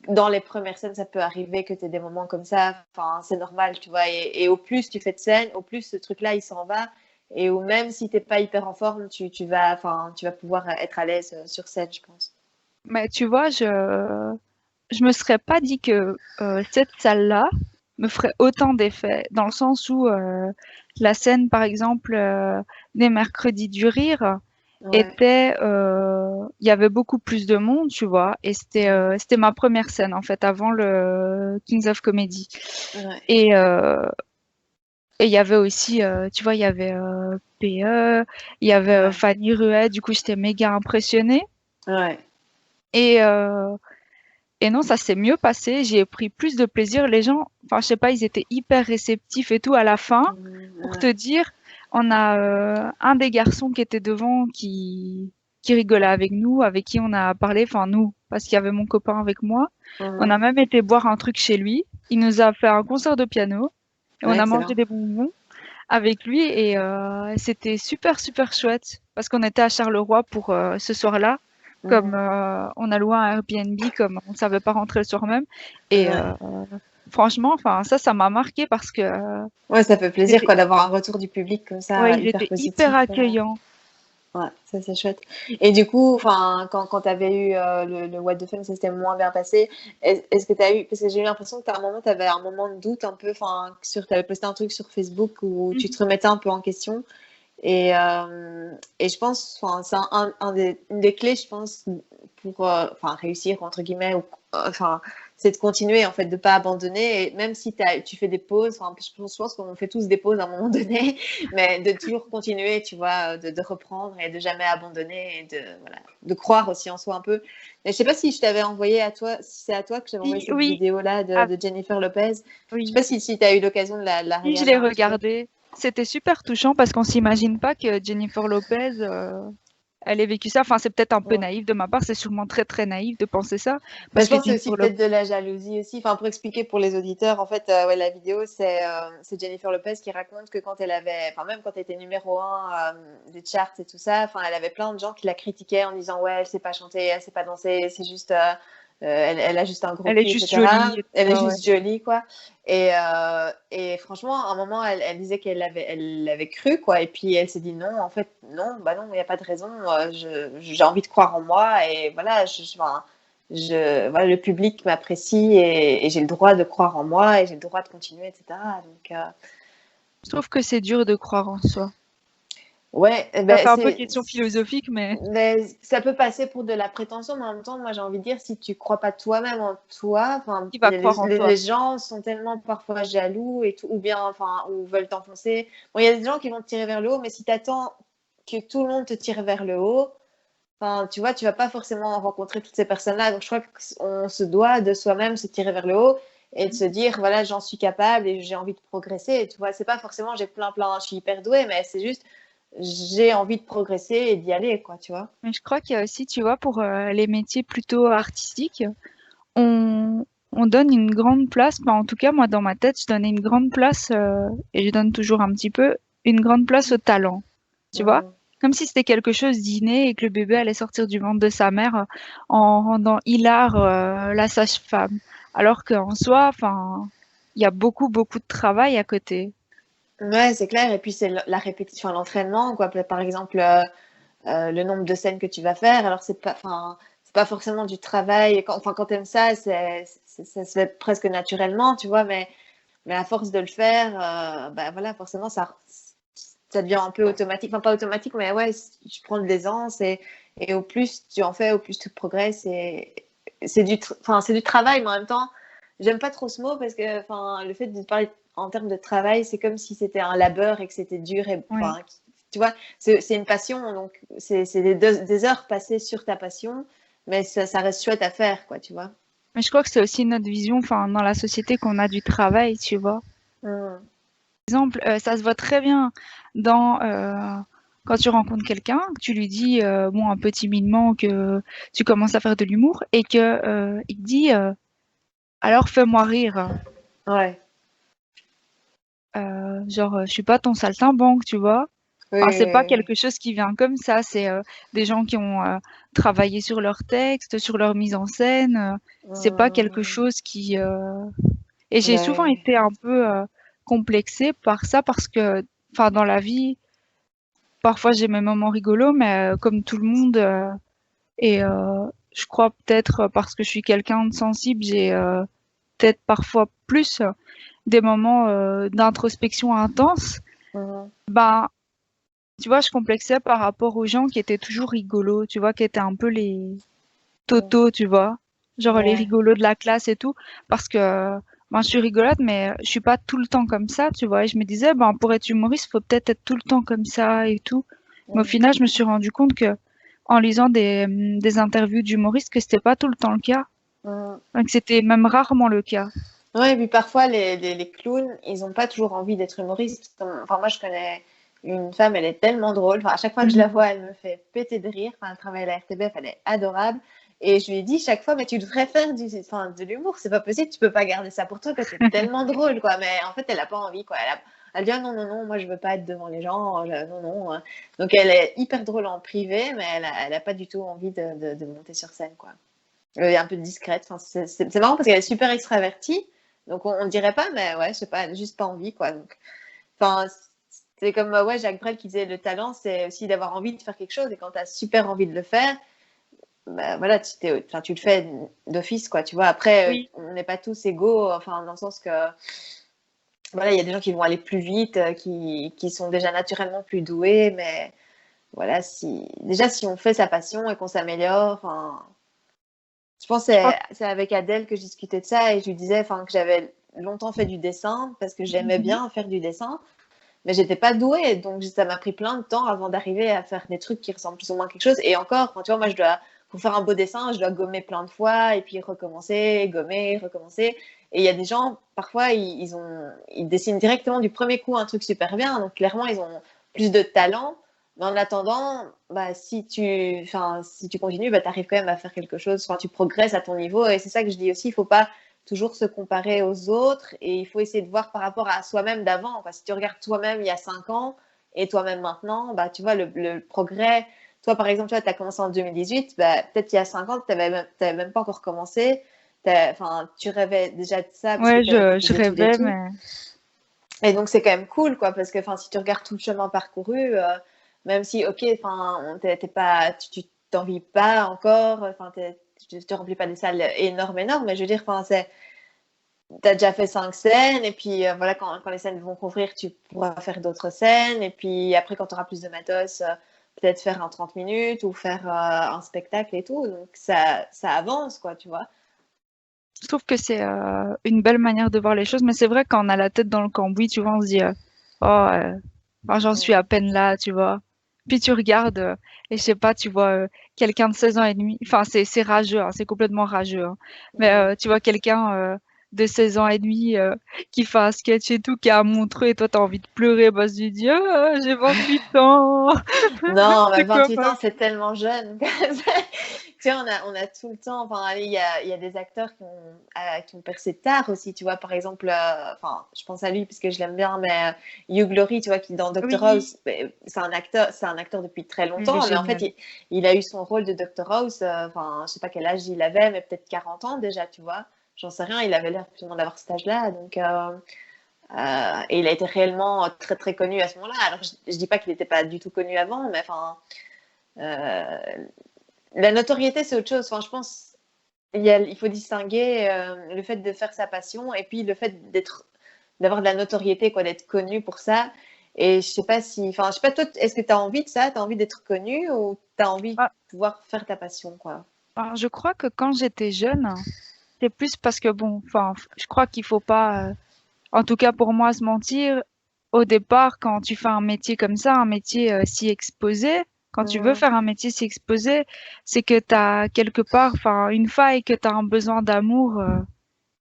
dans les premières scènes, ça peut arriver que tu aies des moments comme ça. Enfin, c'est normal, tu vois. Et au plus tu fais de scènes, au plus ce truc-là, il s'en va. Et au même si t'es pas hyper en forme, tu vas pouvoir être à l'aise sur scène, je pense. mais tu vois, je me serais pas dit que cette salle-là me ferait autant d'effet, dans le sens où la scène, par exemple, des mercredis du rire, Ouais. il y avait beaucoup plus de monde, tu vois, et c'était ma première scène en fait avant le Kings of Comedy. Ouais. Et et il y avait aussi, tu vois, il y avait PE, il y avait Ouais. Fanny Ruet, du coup j'étais méga impressionnée. Ouais. Et et non, ça s'est mieux passé. J'ai pris plus de plaisir. Les gens, enfin, je sais pas, ils étaient hyper réceptifs et tout. À la fin, pour te Ouais. dire, on a un des garçons qui était devant qui rigolait avec nous, avec qui on a parlé. Enfin, nous, parce qu'il y avait mon copain avec moi. On a Mhm. même été boire un truc chez lui. Il nous a fait un concert de piano et on Ouais, a mangé excellent. des bonbons avec lui et c'était super super chouette parce qu'on était à Charleroi pour ce soir-là. Comme Mhm. on a loué un Airbnb, comme on savait pas rentrer le soir même. Et Ouais. franchement, enfin ça m'a marqué parce que Ouais, ça fait plaisir c'était, quoi d'avoir un retour du public comme ouais, ça, ils hyper étaient hyper positif. accueillants. Ouais, ça c'est chouette. Et du coup, enfin, quand tu avais eu le What the Fun, ça s'était moins bien passé. Est-ce que tu as eu, parce que j'ai eu l'impression que tu un moment, tu avais un moment de doute un peu, enfin, tu avais posté un truc sur Facebook où tu te remettais un peu en question. Et je pense, enfin, c'est une des clés, je pense, pour enfin, réussir, entre guillemets, ou, enfin, c'est de continuer, en fait, de pas abandonner. Et même si tu fais des pauses, enfin, je pense qu'on fait tous des pauses à un moment donné, mais de toujours continuer, tu vois, de reprendre et de jamais abandonner et voilà, de croire aussi en soi un peu. Mais je sais pas si je t'avais envoyé à toi, si c'est à toi que j'avais envoyé Oui, cette oui, vidéo-là ah, de Jennifer Lopez. Je sais oui. pas si tu as eu l'occasion de la Oui, je regarder l'ai un petit peu. regardé. C'était super touchant parce qu'on s'imagine pas que Jennifer Lopez, elle ait vécu ça. Enfin, c'est peut-être un peu Ouais. naïf de ma part. C'est sûrement très, très naïf de penser ça. Bah, Parce je que pense que c'est aussi Jennifer Lopez, peut-être de la jalousie aussi. Enfin, pour expliquer pour les auditeurs, en fait, ouais, la vidéo, c'est Jennifer Lopez qui raconte que quand elle avait, enfin, même quand elle était numéro un des charts et tout ça, enfin, elle avait plein de gens qui la critiquaient en disant, ouais, elle sait pas chanter, elle sait pas danser, c'est juste, elle a juste un gros elle est cul, juste etc. jolie et tout Elle est ça, ouais. juste jolie, quoi. Et franchement, à un moment, elle disait elle l'avait cru, quoi. Et puis elle s'est dit non, en fait, non, bah non, il n'y a pas de raison. J'ai envie de croire en moi et voilà, enfin, voilà, le public m'apprécie et j'ai le droit de croire en moi et j'ai le droit de continuer, etc. Donc, Je trouve que c'est dur de croire en soi. ouais, Ça ben, fait un peu question philosophique, mais mais ça peut passer pour de la prétention, mais en même temps, moi j'ai envie de dire, si tu crois pas toi-même en toi, enfin, qui va croire en toi? les gens sont tellement parfois jaloux et tout, ou bien, enfin, ou veulent t'enfoncer. Bon, il y a des gens qui vont te tirer vers le haut, mais si tu attends que tout le monde te tire vers le haut, enfin, tu vois, tu vas pas forcément rencontrer toutes ces personnes-là. Donc, je crois qu'on se doit de soi-même se tirer vers le haut et de se dire, voilà, j'en suis capable et j'ai envie de progresser. Et tu vois, c'est pas forcément j'ai plein, je suis hyper douée, mais c'est juste j'ai envie de progresser et d'y aller, quoi, tu vois. Mais je crois qu'il y a aussi, tu vois, pour les métiers plutôt artistiques, on donne une grande place, enfin, en tout cas, moi, dans ma tête, je donnais une grande place, et je donne toujours un petit peu, une grande place au talent, tu vois? Mhm. Comme si c'était quelque chose d'inné et que le bébé allait sortir du ventre de sa mère en rendant hilar la sage-femme. Alors qu'en soi, enfin, il y a beaucoup, beaucoup de travail à côté. Ouais, c'est clair. Et puis, c'est la répétition, l'entraînement, quoi. Par exemple, le nombre de scènes que tu vas faire. Alors, c'est pas, enfin, c'est pas forcément du travail. Enfin, quand t'aimes ça, ça se fait presque naturellement, tu vois, mais à force de le faire, bah voilà, forcément, ça devient un peu automatique. Enfin, pas automatique, mais ouais, tu prends de l'aisance et au plus tu en fais, au plus tu progresses. Et enfin, c'est du travail, mais en même temps, j'aime pas trop ce mot parce que enfin, le fait de parler en termes de travail, c'est comme si c'était un labeur et que c'était dur. Et, Oui. enfin, tu vois, c'est une passion, donc c'est des heures passées sur ta passion, mais ça reste chouette à faire, quoi, tu vois. Mais je crois que c'est aussi notre vision, enfin, dans la société qu'on a du travail, tu vois. Mm. Exemple, ça se voit très bien dans quand tu rencontres quelqu'un, que tu lui dis bon un peu timidement que tu commences à faire de l'humour et que il te dit alors fais-moi rire. Ouais. Genre je suis pas ton saltimbanque, tu vois. Oui, Enfin, c'est pas oui, quelque chose qui vient comme ça, c'est des gens qui ont travaillé sur leur texte, sur leur mise en scène. oui. C'est pas quelque chose qui et j'ai souvent Ouais. été un peu complexée par ça parce que enfin dans la vie parfois j'ai mes moments rigolos, mais comme tout le monde, et je crois peut-être parce que je suis quelqu'un de sensible, j'ai peut-être parfois plus des moments d'introspection intense. Mhm. Ben, tu vois, je complexais par rapport aux gens qui étaient toujours rigolos, tu vois, qui étaient un peu les Mhm. totos, tu vois, genre les Ouais. rigolos de la classe et tout, parce que ben, je suis rigolote, mais je suis pas tout le temps comme ça, tu vois. Et je me disais, ben, pour être humoriste, faut peut-être être tout le temps comme ça et tout. Mais au Mhm. final, je me suis rendu compte que, en lisant des interviews d'humoristes, que c'était pas tout le temps le cas. Mhm. Donc, c'était même rarement le cas. Ouais, et puis parfois, les clowns, ils n'ont pas toujours envie d'être humoristes. Enfin, moi, je connais une femme, elle est tellement drôle. Enfin, à chaque fois que je Mhm. la vois, elle me fait péter de rire. Enfin, elle travaille à la RTBF, elle est adorable. Et je lui ai dit chaque fois, mais tu devrais faire enfin, de l'humour, c'est pas possible, tu peux pas garder ça pour toi, que t'es tellement drôle, quoi. Mais en fait, elle a pas envie, quoi. Elle dit, ah, non, non, non, moi, je veux pas être devant les gens, non, non. Hein. Donc, elle est hyper drôle en privé, mais elle a pas du tout envie de monter sur scène, quoi. Un peu discrète. Enfin, c'est marrant parce qu'elle est super extravertie. Donc on dirait pas, mais ouais, je sais pas, elle a juste pas envie, quoi. Donc, enfin, C'est comme ouais, Jacques Brel qui disait le talent, c'est aussi d'avoir envie de faire quelque chose. Et quand tu as super envie de le faire, bah, voilà, tu le fais d'office, quoi. Tu vois, après, Oui. on n'est pas tous égaux, enfin, dans le sens que voilà, il y a des gens qui vont aller plus vite, qui sont déjà naturellement plus doués, mais voilà, si on fait sa passion et qu'on s'améliore, enfin, je pense que Je crois c'est avec Adèle que je discutais de ça et je lui disais enfin, que j'avais longtemps fait du dessin parce que j'aimais Mhm. bien faire du dessin, mais j'étais pas douée. Donc, ça m'a pris plein de temps avant d'arriver à faire des trucs qui ressemblent plus ou moins à quelque chose. Et encore, quand tu vois, moi, pour faire un beau dessin, je dois gommer plein de fois et puis recommencer, gommer, recommencer. Et il y a des gens, parfois, ils dessinent directement du premier coup un truc super bien. Donc, clairement, ils ont plus de talent. Mais en attendant, bah, si tu continues, bah, tu arrives quand même à faire quelque chose. Enfin, tu progresses à ton niveau. Et c'est ça que je dis aussi, il faut pas toujours se comparer aux autres et il faut essayer de voir par rapport à soi-même d'avant. Si tu regardes toi-même il y a 5 ans et toi-même maintenant, bah, tu vois le progrès. Toi, par exemple, tu as commencé en 2018, bah, peut-être il y a 5 ans, tu n'avais même pas encore commencé. Tu rêvais déjà de ça parce que Ouais, tu avais fait je tes études et rêvais, tout. mais Et donc, c'est quand même cool, quoi, parce que si tu regardes tout le chemin parcouru, même si, ok, tu t'envies pas encore, tu te remplis pas des salles énormes, énormes, mais je veux dire, t'as déjà fait 5 scènes, et puis voilà, quand les scènes vont couvrir, tu pourras faire d'autres scènes, et puis après, quand tu auras plus de matos, peut-être faire un 30 minutes ou faire un spectacle et tout. Donc, ça avance, quoi, tu vois. je trouve que c'est une belle manière de voir les choses. Mais c'est vrai, quand on a la tête dans le cambouis, tu vois, on se dit, oh, enfin, j'en suis à Mm. peine là, tu vois. Puis tu regardes, et je sais pas, tu vois, quelqu'un de 16 ans et demi, enfin, c'est rageux, hein, c'est complètement rageux, hein. Mais Mm. tu vois quelqu'un de 16 ans et demi qui fait un sketch et tout, qui a un montreux, et toi, t'as envie de pleurer, bah, tu dis, ah, j'ai 28 ans, Non, mais c'est quoi 28 ma ans, c'est vie? tellement jeune. Tu vois, on a tout le temps. Enfin, allez, il y a des acteurs qui ont percé tard aussi. Tu vois, par exemple, enfin, je pense à lui parce que je l'aime bien, mais Hugh Laurie, tu vois, qui dans Doctor Oui, House, c'est un acteur depuis très il est longtemps, mais en fait, génial. il a eu son rôle de Doctor House. Enfin, je sais pas quel âge il avait, mais peut-être 40 ans déjà, tu vois. J'en sais rien. Il avait l'air plus ou moins d'avoir cet âge-là, donc. Et il a été réellement très très connu à ce moment-là. Alors je dis pas qu'il n'était pas du tout connu avant, mais enfin, euh, la notoriété c'est autre chose. Enfin, je pense il faut distinguer le fait de faire sa passion et puis le fait d'avoir de la notoriété, quoi, d'être connu pour ça. Et je sais pas toi, est-ce que tu as envie de ça? Tu as envie d'être connu ou tu as envie de Ah, pouvoir faire ta passion, quoi? alors, je crois que quand j'étais jeune, c'est plus parce que bon, enfin, je crois qu'il faut pas, en tout cas pour moi, se mentir. Au départ, quand tu fais un métier comme ça, un métier si exposé, quand tu veux Mhm. faire un métier si exposé, c'est que tu as quelque part, enfin, une faille, que tu as un besoin d'amour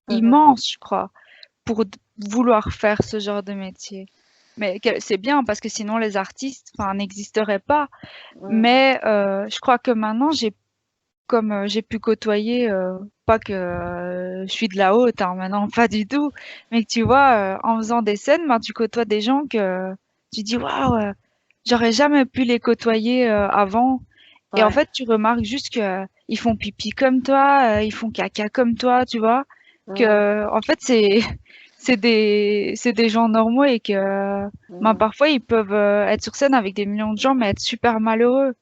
Mhm. immense, je crois, pour vouloir faire ce genre de métier. Mais c'est bien parce que sinon les artistes, enfin, n'existeraient pas. Mhm. Mais je crois que maintenant, comme j'ai pu côtoyer, pas que je suis de la haute, hein, maintenant pas du tout, mais que tu vois, en faisant des scènes, ben, tu côtoies des gens que tu dis waouh, j'aurais jamais pu les côtoyer avant. Et en Ouais. fait, tu remarques juste que ils font pipi comme toi, ils font caca comme toi, tu vois, Mhm. que en fait c'est des gens normaux et que ben, Mhm. parfois ils peuvent être sur scène avec des millions de gens mais être super malheureux.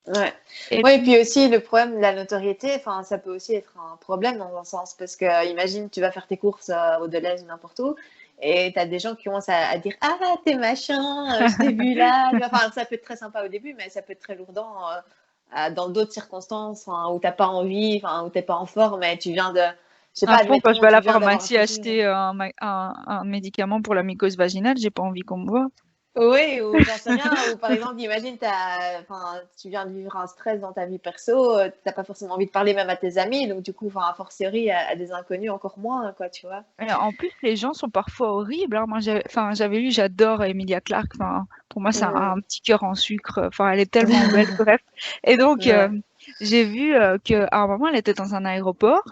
Ouais. Et Ouais, et puis aussi le problème de la notoriété, enfin, ça peut aussi être un problème dans un sens, parce que imagine, tu vas faire tes courses au Deleuze ou n'importe où, et tu as des gens qui commencent à dire ah, t'es machin, je t'ai vu là. Tu vois, enfin, ça peut être très sympa au début, mais ça peut être très lourdant dans d'autres circonstances où t'as pas envie, où t'es pas en forme, et tu viens de, je sais à pas, fond, quand je admettons, vais à tu la viens d'avoir un pharmacie footing. acheter un médicament pour la mycose vaginale, j'ai pas envie qu'on me voie. Oui, ou j'en sais rien, ou par exemple, imagine, tu viens de vivre un stress dans ta vie perso, t'as pas forcément envie de parler même à tes amis, donc du coup, a fortiori, à des inconnus encore moins, quoi, tu vois. Et en plus, les gens sont parfois horribles, hein. Moi, j'avais lu, j'adore Emilia Clarke. Enfin, pour moi, c'est Mhm. un petit cœur en sucre. Enfin, elle est tellement belle, bref. Et donc, Ouais, j'ai vu qu'à un moment, elle était dans un aéroport.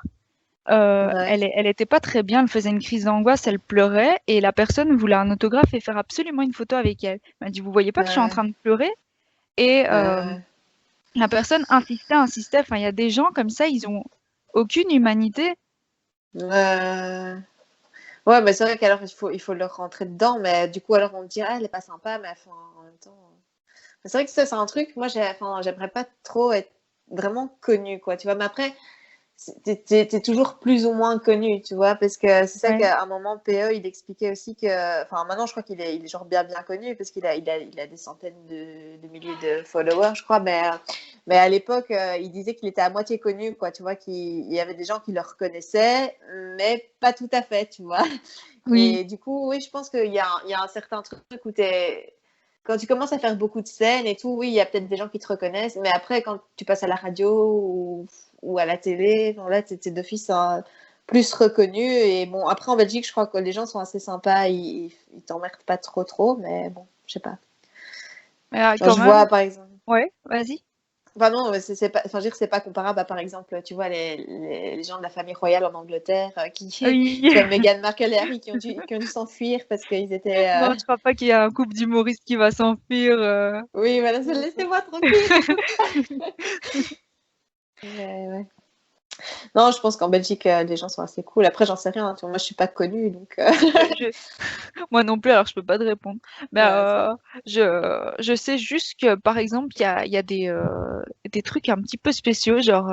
ouais, Elle était pas très bien, elle faisait une crise d'angoisse, elle pleurait, et la personne voulait un autographe et faire absolument une photo avec elle. Elle m'a dit, vous voyez pas que je suis en ouais, train de pleurer? Et ouais, la personne insistait, insistait. Enfin, il y a des gens comme ça, ils ont aucune humanité. ouais. Ouais, mais c'est vrai qu'alors il faut leur rentrer dedans, mais du coup, alors on dit, ah, elle est pas sympa, mais enfin, en même temps. C'est vrai que ça, c'est un truc, moi, j'aimerais pas trop être vraiment connue, quoi, tu vois. Mais après, t'es toujours plus ou moins connu, tu vois, parce que c'est ça Ouais. qu'à un moment, PE, il expliquait aussi que, enfin, maintenant, je crois qu'il est genre bien connu, parce qu'il a des centaines de milliers de followers, je crois, mais à l'époque, il disait qu'il était à moitié connu, quoi, tu vois, qu'il y avait des gens qui le reconnaissaient, mais pas tout à fait, tu vois. Oui. Et du coup, oui, je pense qu'il y a un certain truc où quand tu commences à faire beaucoup de scènes et tout, oui, il y a peut-être des gens qui te reconnaissent, mais après, quand tu passes à la radio ou à la télé, bon, là, t'es d'office plus reconnu. Et bon, après, en Belgique, je crois que les gens sont assez sympas, ils t'emmerdent pas trop, mais bon, je sais pas. Mais Genre, quand je même. vois, par exemple. Ouais, vas-y. Enfin, non, mais c'est pas, enfin, je veux dire, c'est pas comparable à, par exemple, tu vois, les gens de la famille royale en Angleterre Oui. comme Meghan Markle et Harry qui ont dû s'enfuir parce qu'ils étaient. Non, je crois pas qu'il y a un couple d'humoristes qui va s'enfuir. Oui, voilà, laissez-moi tranquille. Ouais. Non, je pense qu'en Belgique, les gens sont assez cool. Après, j'en sais rien. Tu vois, moi, je suis pas connue, donc. Je- Moi non plus, alors je peux pas te répondre. Mais Ouais, ça. je sais juste que, par exemple, il y a des trucs un petit peu spéciaux, genre,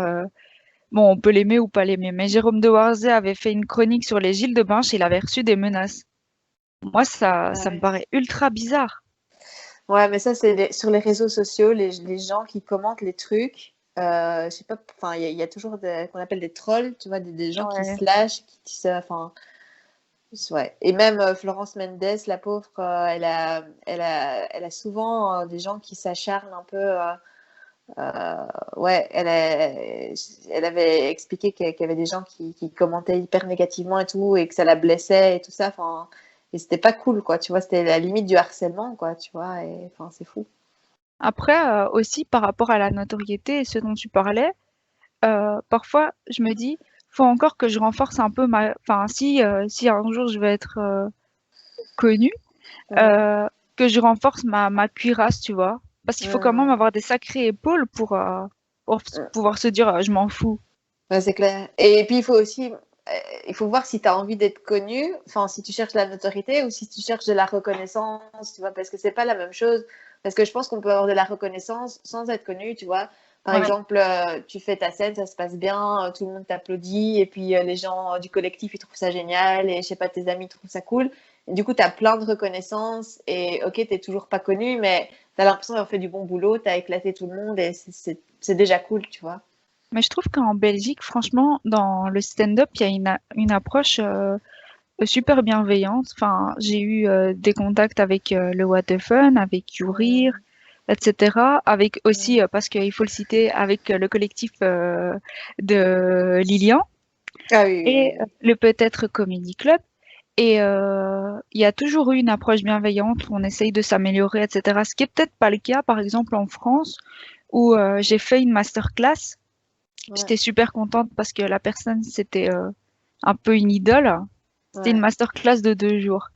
bon, on peut l'aimer ou pas l'aimer, mais Jérôme de Warzé avait fait une chronique sur les Gilles de Binche et il avait reçu des menaces. Moi, ça me Ouais. paraît ultra bizarre. Ouais, mais ça, c'est sur les réseaux sociaux, les gens qui commentent les trucs. Je sais pas, enfin, il y a toujours qu'on appelle des trolls, tu vois, des gens qui Ouais. se lâchent, qui disent, enfin, ouais. Et même Florence Mendes, la pauvre, elle a souvent des gens qui s'acharnent un peu. Ouais, elle avait expliqué qu'il y avait des gens qui commentaient hyper négativement et tout, et que ça la blessait et tout ça. Enfin, et c'était pas cool, quoi. Tu vois, c'était la limite du harcèlement, quoi. Tu vois, et enfin, c'est fou. Après, aussi par rapport à la notoriété et ce dont tu parlais, parfois je me dis, faut encore que je renforce un peu enfin si un jour je veux être connue, Mhm. euh, que je renforce ma cuirasse, tu vois. Parce qu'il faut quand même Mhm. avoir des sacrées épaules pour pouvoir se dire, je m'en fous. Ouais, c'est clair. Et puis, il faut voir si tu as envie d'être connu, enfin, si tu cherches la notoriété ou si tu cherches de la reconnaissance, tu vois, parce que c'est pas la même chose. Parce que je pense qu'on peut avoir de la reconnaissance sans être connu, tu vois. Par Ouais. exemple, tu fais ta scène, ça se passe bien, tout le monde t'applaudit, et puis les gens du collectif, ils trouvent ça génial, et je sais pas, tes amis trouvent ça cool. Et du coup, tu as plein de reconnaissance, et ok, t'es toujours pas connu, mais tu as l'impression d'avoir fait du bon boulot, tu as éclaté tout le monde, et c'est déjà cool, tu vois. Mais je trouve qu'en Belgique, franchement, dans le stand-up, il y a une approche super bienveillante. Enfin, j'ai eu des contacts avec le What the Fun, avec YouRire, Mm. etc. Avec aussi, Mm. parce qu'il faut le citer, avec le collectif de Lilian Ah oui, oui, et oui. le Peut-être Comedy Club. Et il y a toujours eu une approche bienveillante, on essaye de s'améliorer, etc. Ce qui est peut-être pas le cas, par exemple, en France, où j'ai fait une masterclass. Ouais, J'étais super contente parce que la personne, c'était un peu une idole. C'était une ouais, masterclass de 2 jours.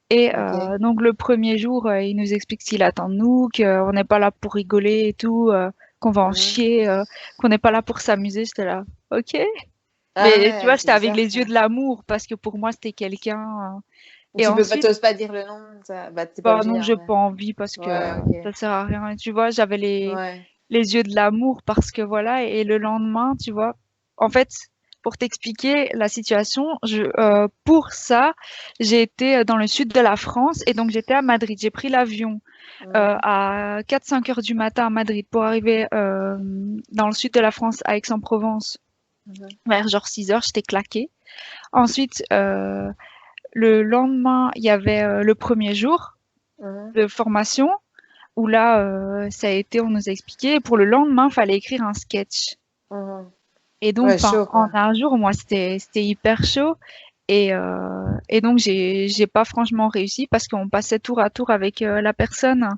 Et ok. donc le premier jour, il nous explique ce qu'il attend de nous, qu'on n'est pas là pour rigoler et tout, qu'on va en Mhm. chier, qu'on n'est pas là pour s'amuser. J'étais là, ok. Ah Mais tu ouais, vois, c'est j'étais avec bizarre les yeux ça. de l'amour parce que pour moi, c'était quelqu'un. Et Tu peux pas, ensuite, t'oses pas dire le nom, ça. Bah, t'es pas bah obligé, non, hein, j'ai pas envie parce mais. que Ouais, ok. ça sert à rien. Et tu vois, j'avais Ouais. les yeux de l'amour parce que voilà. Et le lendemain, tu vois, en fait, pour t'expliquer la situation, pour ça, j'ai été dans le sud de la France et donc j'étais à Madrid. J'ai pris l'avion Mhm. à 4-5 heures du matin à Madrid pour arriver dans le sud de la France à Aix-en-Provence Mhm. vers genre 6 heures. J'étais claquée. Ensuite, le lendemain, il y avait le premier jour Mhm. de formation où là, ça a été, on nous a expliqué, pour le lendemain, il fallait écrire un sketch. Mhm. Et donc, Ouais, enfin, chaud, en quoi. un jour, moi, c'était hyper chaud. Et donc, j'ai pas franchement réussi parce qu'on passait tour à tour avec la personne.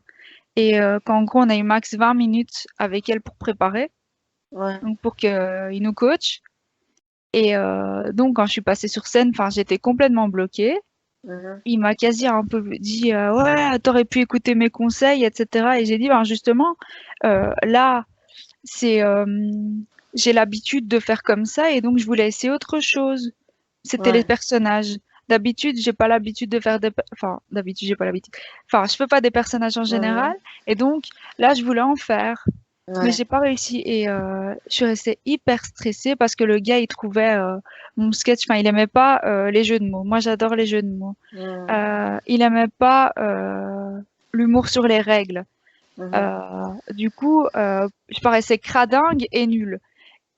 Et qu'en gros, on a eu max 20 minutes avec elle pour préparer, Ouais. donc pour qu'il nous coach. Et donc, quand je suis passée sur scène, enfin, j'étais complètement bloquée. Mhm. Il m'a quasi un peu dit ouais, t'aurais pu écouter mes conseils, etc. Et j'ai dit ben justement, là, c'est j'ai l'habitude de faire comme ça et donc je voulais essayer autre chose. C'était les Ouais. personnages. d'habitude, j'ai pas l'habitude de faire enfin, d'habitude, j'ai pas l'habitude. Enfin, je fais pas des personnages en général. Mhm. Et donc, là, je voulais en faire. Mais Ouais. j'ai pas réussi et je suis restée hyper stressée parce que le gars il trouvait mon sketch, enfin il aimait pas les jeux de mots. Moi j'adore les jeux de mots. Mhm. Il aimait pas l'humour sur les règles. Mhm. Du coup, je paraissais cradingue et nulle.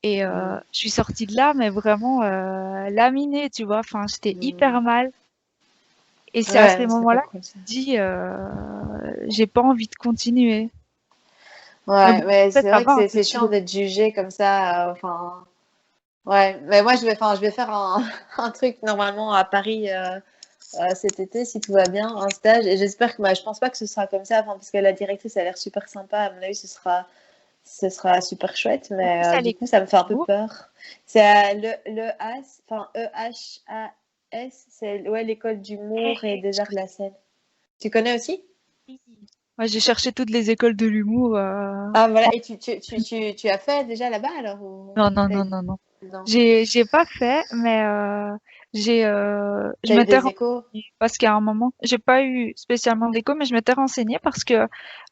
Et Mhm. je suis sortie de là, mais vraiment laminée, tu vois. Enfin, j'étais hyper Mhm. mal. Et c'est à Ouais, ces non, c'est pas moments-là que cool ça. je me dis, j'ai pas envie de continuer. Mais Ouais, bon, mais peut-être c'est ça vrai que va un peu c'est chiant chaud. d'être jugé comme ça. Enfin, ouais. Mais moi, je vais faire un, un truc normalement à Paris cet été, si tout va bien, un stage. Et j'espère que, bah, je pense pas que ce sera comme ça, enfin, parce que la directrice a l'air super sympa. À mon avis, ce sera super chouette. En plus, Mais elle du est coup, ça me fait un peu cool. peur. C'est à enfin EHAS, c'est ouais, l'école d'humour et des arts de la scène. Tu connais aussi? Ouais, j'ai cherché toutes les écoles de l'humour. Ah voilà, et tu as fait déjà là-bas alors ou Non, non, t'as non, eu- non, non. non, J'ai pas fait, mais je t'as eu m'étais des échos? renseignée parce qu'à un moment, j'ai pas eu spécialement d'écho, mais je m'étais renseignée parce que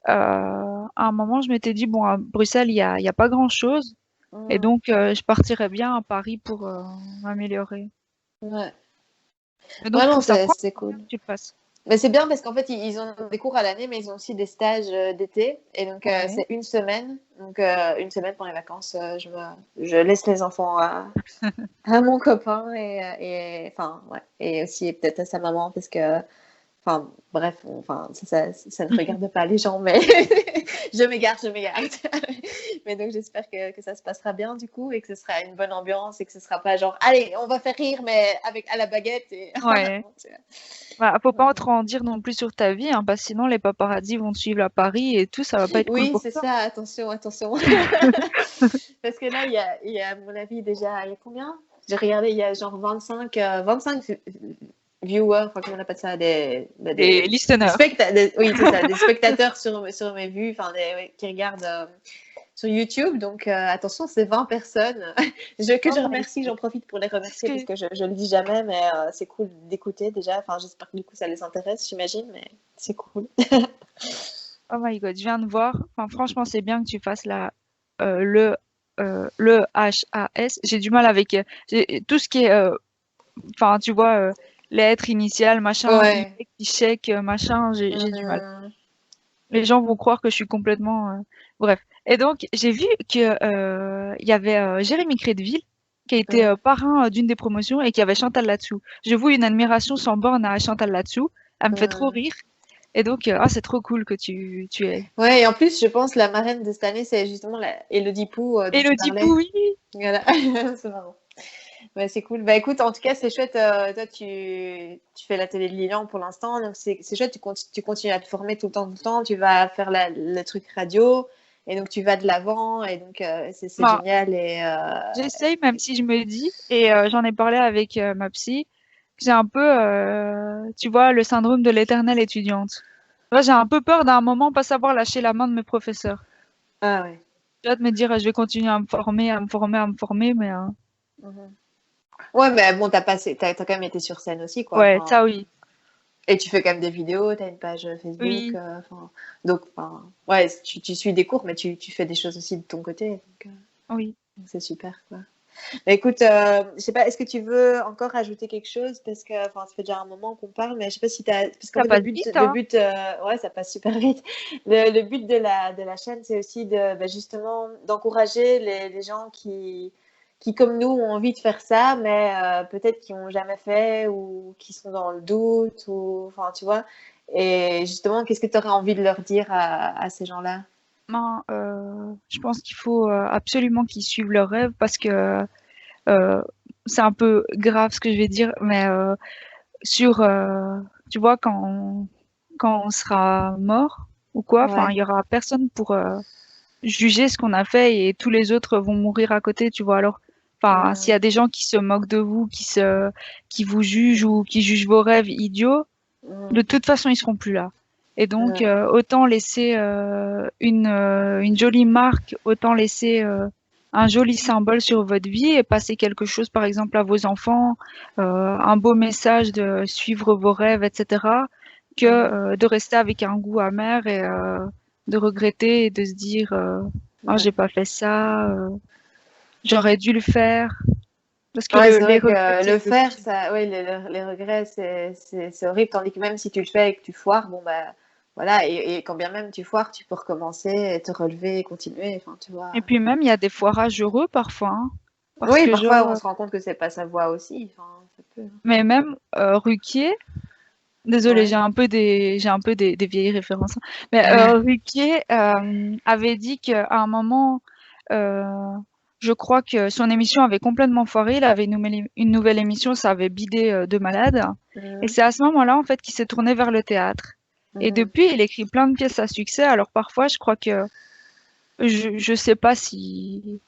à un moment, je m'étais dit bon, à Bruxelles, il y a pas grand-chose, et Mhm. donc je partirais bien à Paris pour m'améliorer. Ouais. Mais donc Ouais, je non, trouve ça cool c'est quand cool. même que tu le fasses. Mais c'est bien parce qu'en fait, ils ont des cours à l'année, mais ils ont aussi des stages d'été. Et donc, Ouais. c'est une semaine. Donc, une semaine pour les vacances, je laisse les enfants à mon copain enfin, ouais. Et aussi peut-être à sa maman parce que, enfin, bref, enfin, ça ne regarde pas les gens, mais je m'égare, je m'égare. Mais donc, j'espère que ça se passera bien du coup et que ce sera une bonne ambiance et que ce sera pas genre, allez, on va faire rire, mais avec à la baguette et en Ouais. avant, tu Bah, faut pas vois. trop en dire non plus sur ta vie, hein, parce que sinon les paparazzis vont te suivre à Paris et tout, ça va pas être cool Oui, pour c'est toi. ça, attention, attention. Parce que là, il y a, à mon avis, déjà, il y a combien? J'ai regardé, il y a genre 25 viewers, enfin, comment on appelle ça, Des listeners. oui, c'est ça, des spectateurs sur mes vues, enfin, ouais, qui regardent sur YouTube. Donc, attention, c'est 20 personnes que Oh je my remercie, God. j'en profite pour les C'est ce remercier parce que... que je le dis jamais, mais c'est cool d'écouter déjà. Enfin, j'espère que du coup, ça les intéresse, j'imagine, mais c'est cool. Oh my God, je viens de voir. Enfin, franchement, c'est bien que tu fasses le HAS. J'ai du mal avec tout ce qui est, enfin, tu vois, lettres initiales, machin, Ouais. Y, chèque, machin, j'ai du mal. Hum, Les gens vont croire que je suis complètement, bref. Et donc, j'ai vu que il y avait Jérémy Crédville qui a été hum. parrain d'une des promotions et qui avait Chantal là-dessous. Je voue une admiration sans borne à Chantal là-dessous. Elle me fait trop Mmh. rire. Et donc, ah, c'est trop cool que tu aies. Ouais, et en plus, je pense la marraine de cette année, c'est justement la Élodie Pou dont tu Élodie parlais. Pou, oui. Voilà, c'est marrant. Ouais, c'est cool. Bah écoute, en tout cas, c'est chouette. Toi, tu fais la télé de Lilian pour l'instant, donc c'est chouette. Tu continues à te former tout le temps, tout le temps. Tu vas faire le truc radio, et donc tu vas de l'avant, et donc c'est Bah, génial. j'essaye, même si je me dis, et j'en ai parlé avec ma psy, que j'ai un peu, tu vois, le syndrome de l'éternelle étudiante. Moi, j'ai un peu peur d'un moment pas savoir lâcher la main de mes professeurs. Ah ouais. J'ai hâte de me dire, je vais continuer à me former, à me former, à me former, mais Mhm. Ouais, mais bon, t'as quand même été sur scène aussi, quoi. ouais, Enfin, ça oui. et tu fais quand même des vidéos, tu as une page Facebook. Oui, Donc, enfin, ouais, tu suis des cours, mais tu fais des choses aussi de ton côté. oui. Donc c'est super, quoi. Bah, écoute, je sais pas, est-ce que tu veux encore ajouter quelque chose? Parce que, enfin, ça fait déjà un moment qu'on parle, mais je sais pas si t'as. Parce qu'en Ça fait, passe vite, hein. ouais, ça passe super vite. Le but de la chaîne, c'est aussi bah, justement, d'encourager les gens comme nous, ont envie de faire ça, mais peut-être qui n'ont jamais fait ou qui sont dans le doute, ou, enfin, tu vois. Et justement, qu'est-ce que tu aurais envie de leur dire à ces gens-là? Ben, je pense qu'il faut absolument qu'ils suivent leurs rêves parce que euh, c'est un peu grave ce que je vais dire, mais sur, tu vois, quand on sera mort ou quoi, enfin, il Ouais. y aura personne pour juger ce qu'on a fait et tous les autres vont mourir à côté, tu vois. Alors, enfin, s'il y Mm, a des gens qui se moquent de vous, qui vous jugent ou qui jugent vos rêves idiots, de mm, toute façon, ils seront plus là. Et donc, ouais. autant laisser une jolie marque, autant laisser un joli symbole sur votre vie et passer quelque chose, par exemple, à vos enfants, un beau message de suivre vos rêves, etc., que Mhm. de rester avec un goût amer et de regretter et de se dire oh, Ouais. j'ai pas fait ça, j'aurais dû le faire. Parce que Ouais, c'est les vrai regrets, que c'est le le faire, pire. ça, ouais, les regrets, c'est horrible. Tandis que même si tu le fais et que tu foires, bon, bah, voilà. Et quand bien même tu foires, tu peux recommencer, et te relever et continuer. Enfin, tu vois. Et puis même, il y a des foirages heureux parfois, hein. Parce Oui, que parfois, genre, on se rend compte que c'est pas sa voie aussi. Enfin, ça peut. mais même Ruquier, désolée, Ouais. j'ai un peu des vieilles références, hein. Mais Ruquier avait dit qu'à un moment, euh, je crois que son émission avait complètement foiré. Il avait une nouvelle émission, ça avait bidé de malade. Et Mhm. c'est à ce moment-là, en fait, qu'il s'est tourné vers le théâtre. Et Mhm. depuis, il écrit plein de pièces à succès. Alors parfois, je crois que je sais pas si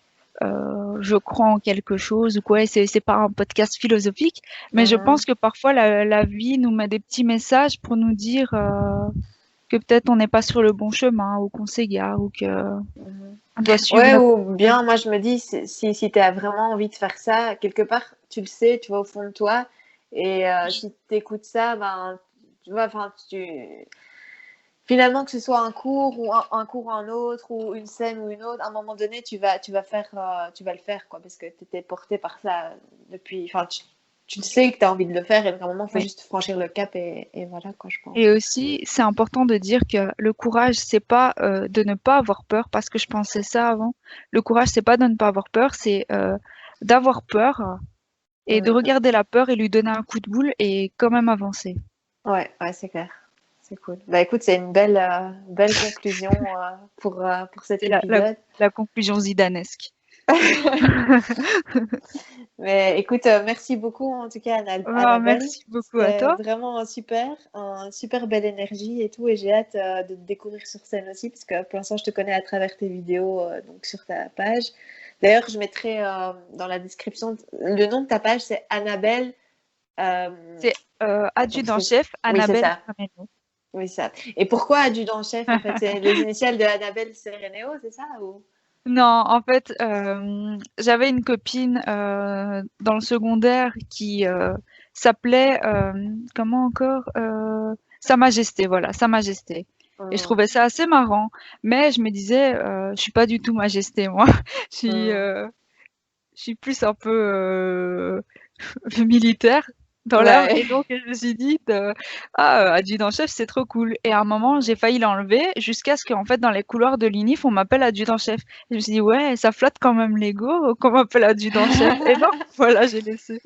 je crois en quelque chose ou quoi. Et c'est pas un podcast philosophique, mais je pense Mhm. que parfois la vie nous met des petits messages pour nous dire que peut-être on n'est pas sur le bon chemin ou qu'on s'égare ou que Mhm. on doit suivre Ouais, notre ou rêve. bien, moi, je me dis, si tu as vraiment envie de faire ça, quelque part, tu le sais, tu vois, au fond de toi. Et si tu écoutes ça, ben, tu vois, enfin, finalement, que ce soit un cours ou un cours ou un autre, ou une scène ou une autre, à un moment donné, tu vas le faire, quoi, parce que tu étais porté par ça depuis, enfin, tu le sais que tu as envie de le faire, et donc à un moment, il faut Oui. juste franchir le cap, et voilà, quoi, je Et pense. aussi, c'est important de dire que le courage, c'est pas de ne pas avoir peur, parce que je pensais ça avant. Le courage, c'est pas de ne pas avoir peur, c'est d'avoir peur et de Mm. regarder la peur et lui donner un coup de boule et quand même avancer. Ouais, ouais, c'est clair. C'est cool. Bah écoute, c'est une belle conclusion pour cet C'est épisode. la conclusion zidanesque. Mais écoute, merci beaucoup en tout cas, Ah, Annabelle. merci beaucoup à C'était toi. vraiment super, un super belle énergie et tout. Et j'ai hâte de te découvrir sur scène aussi, parce que pour l'instant, je te connais à travers tes vidéos, donc sur ta page. D'ailleurs, je mettrai dans la description le nom de ta page, c'est Annabelle. euh, C'est Attends, adjudant-chef oui, c'est Annabelle ça. Rameno. Oui, ça. Et pourquoi adjudant-chef en fait? C'est les initiales de Annabelle Sereneo, c'est ça ou... Non, en fait, j'avais une copine dans le secondaire qui s'appelait, comment encore? Sa Majesté, voilà, Sa Majesté. Et je Hum, trouvais ça assez marrant. Mais je me disais, je suis pas du tout Majesté, moi. Je suis, hum. je suis plus un peu militaire dans l'âme. Ouais. Et donc, je me suis dit, ah, adjudant-chef, c'est trop cool. Et à un moment, j'ai failli l'enlever jusqu'à ce qu'en fait, dans les couloirs de l'UNIF, on m'appelle adjudant-chef. Et je me suis dit, ouais, ça flatte quand même l'ego qu'on m'appelle adjudant-chef. Et donc, voilà, j'ai laissé.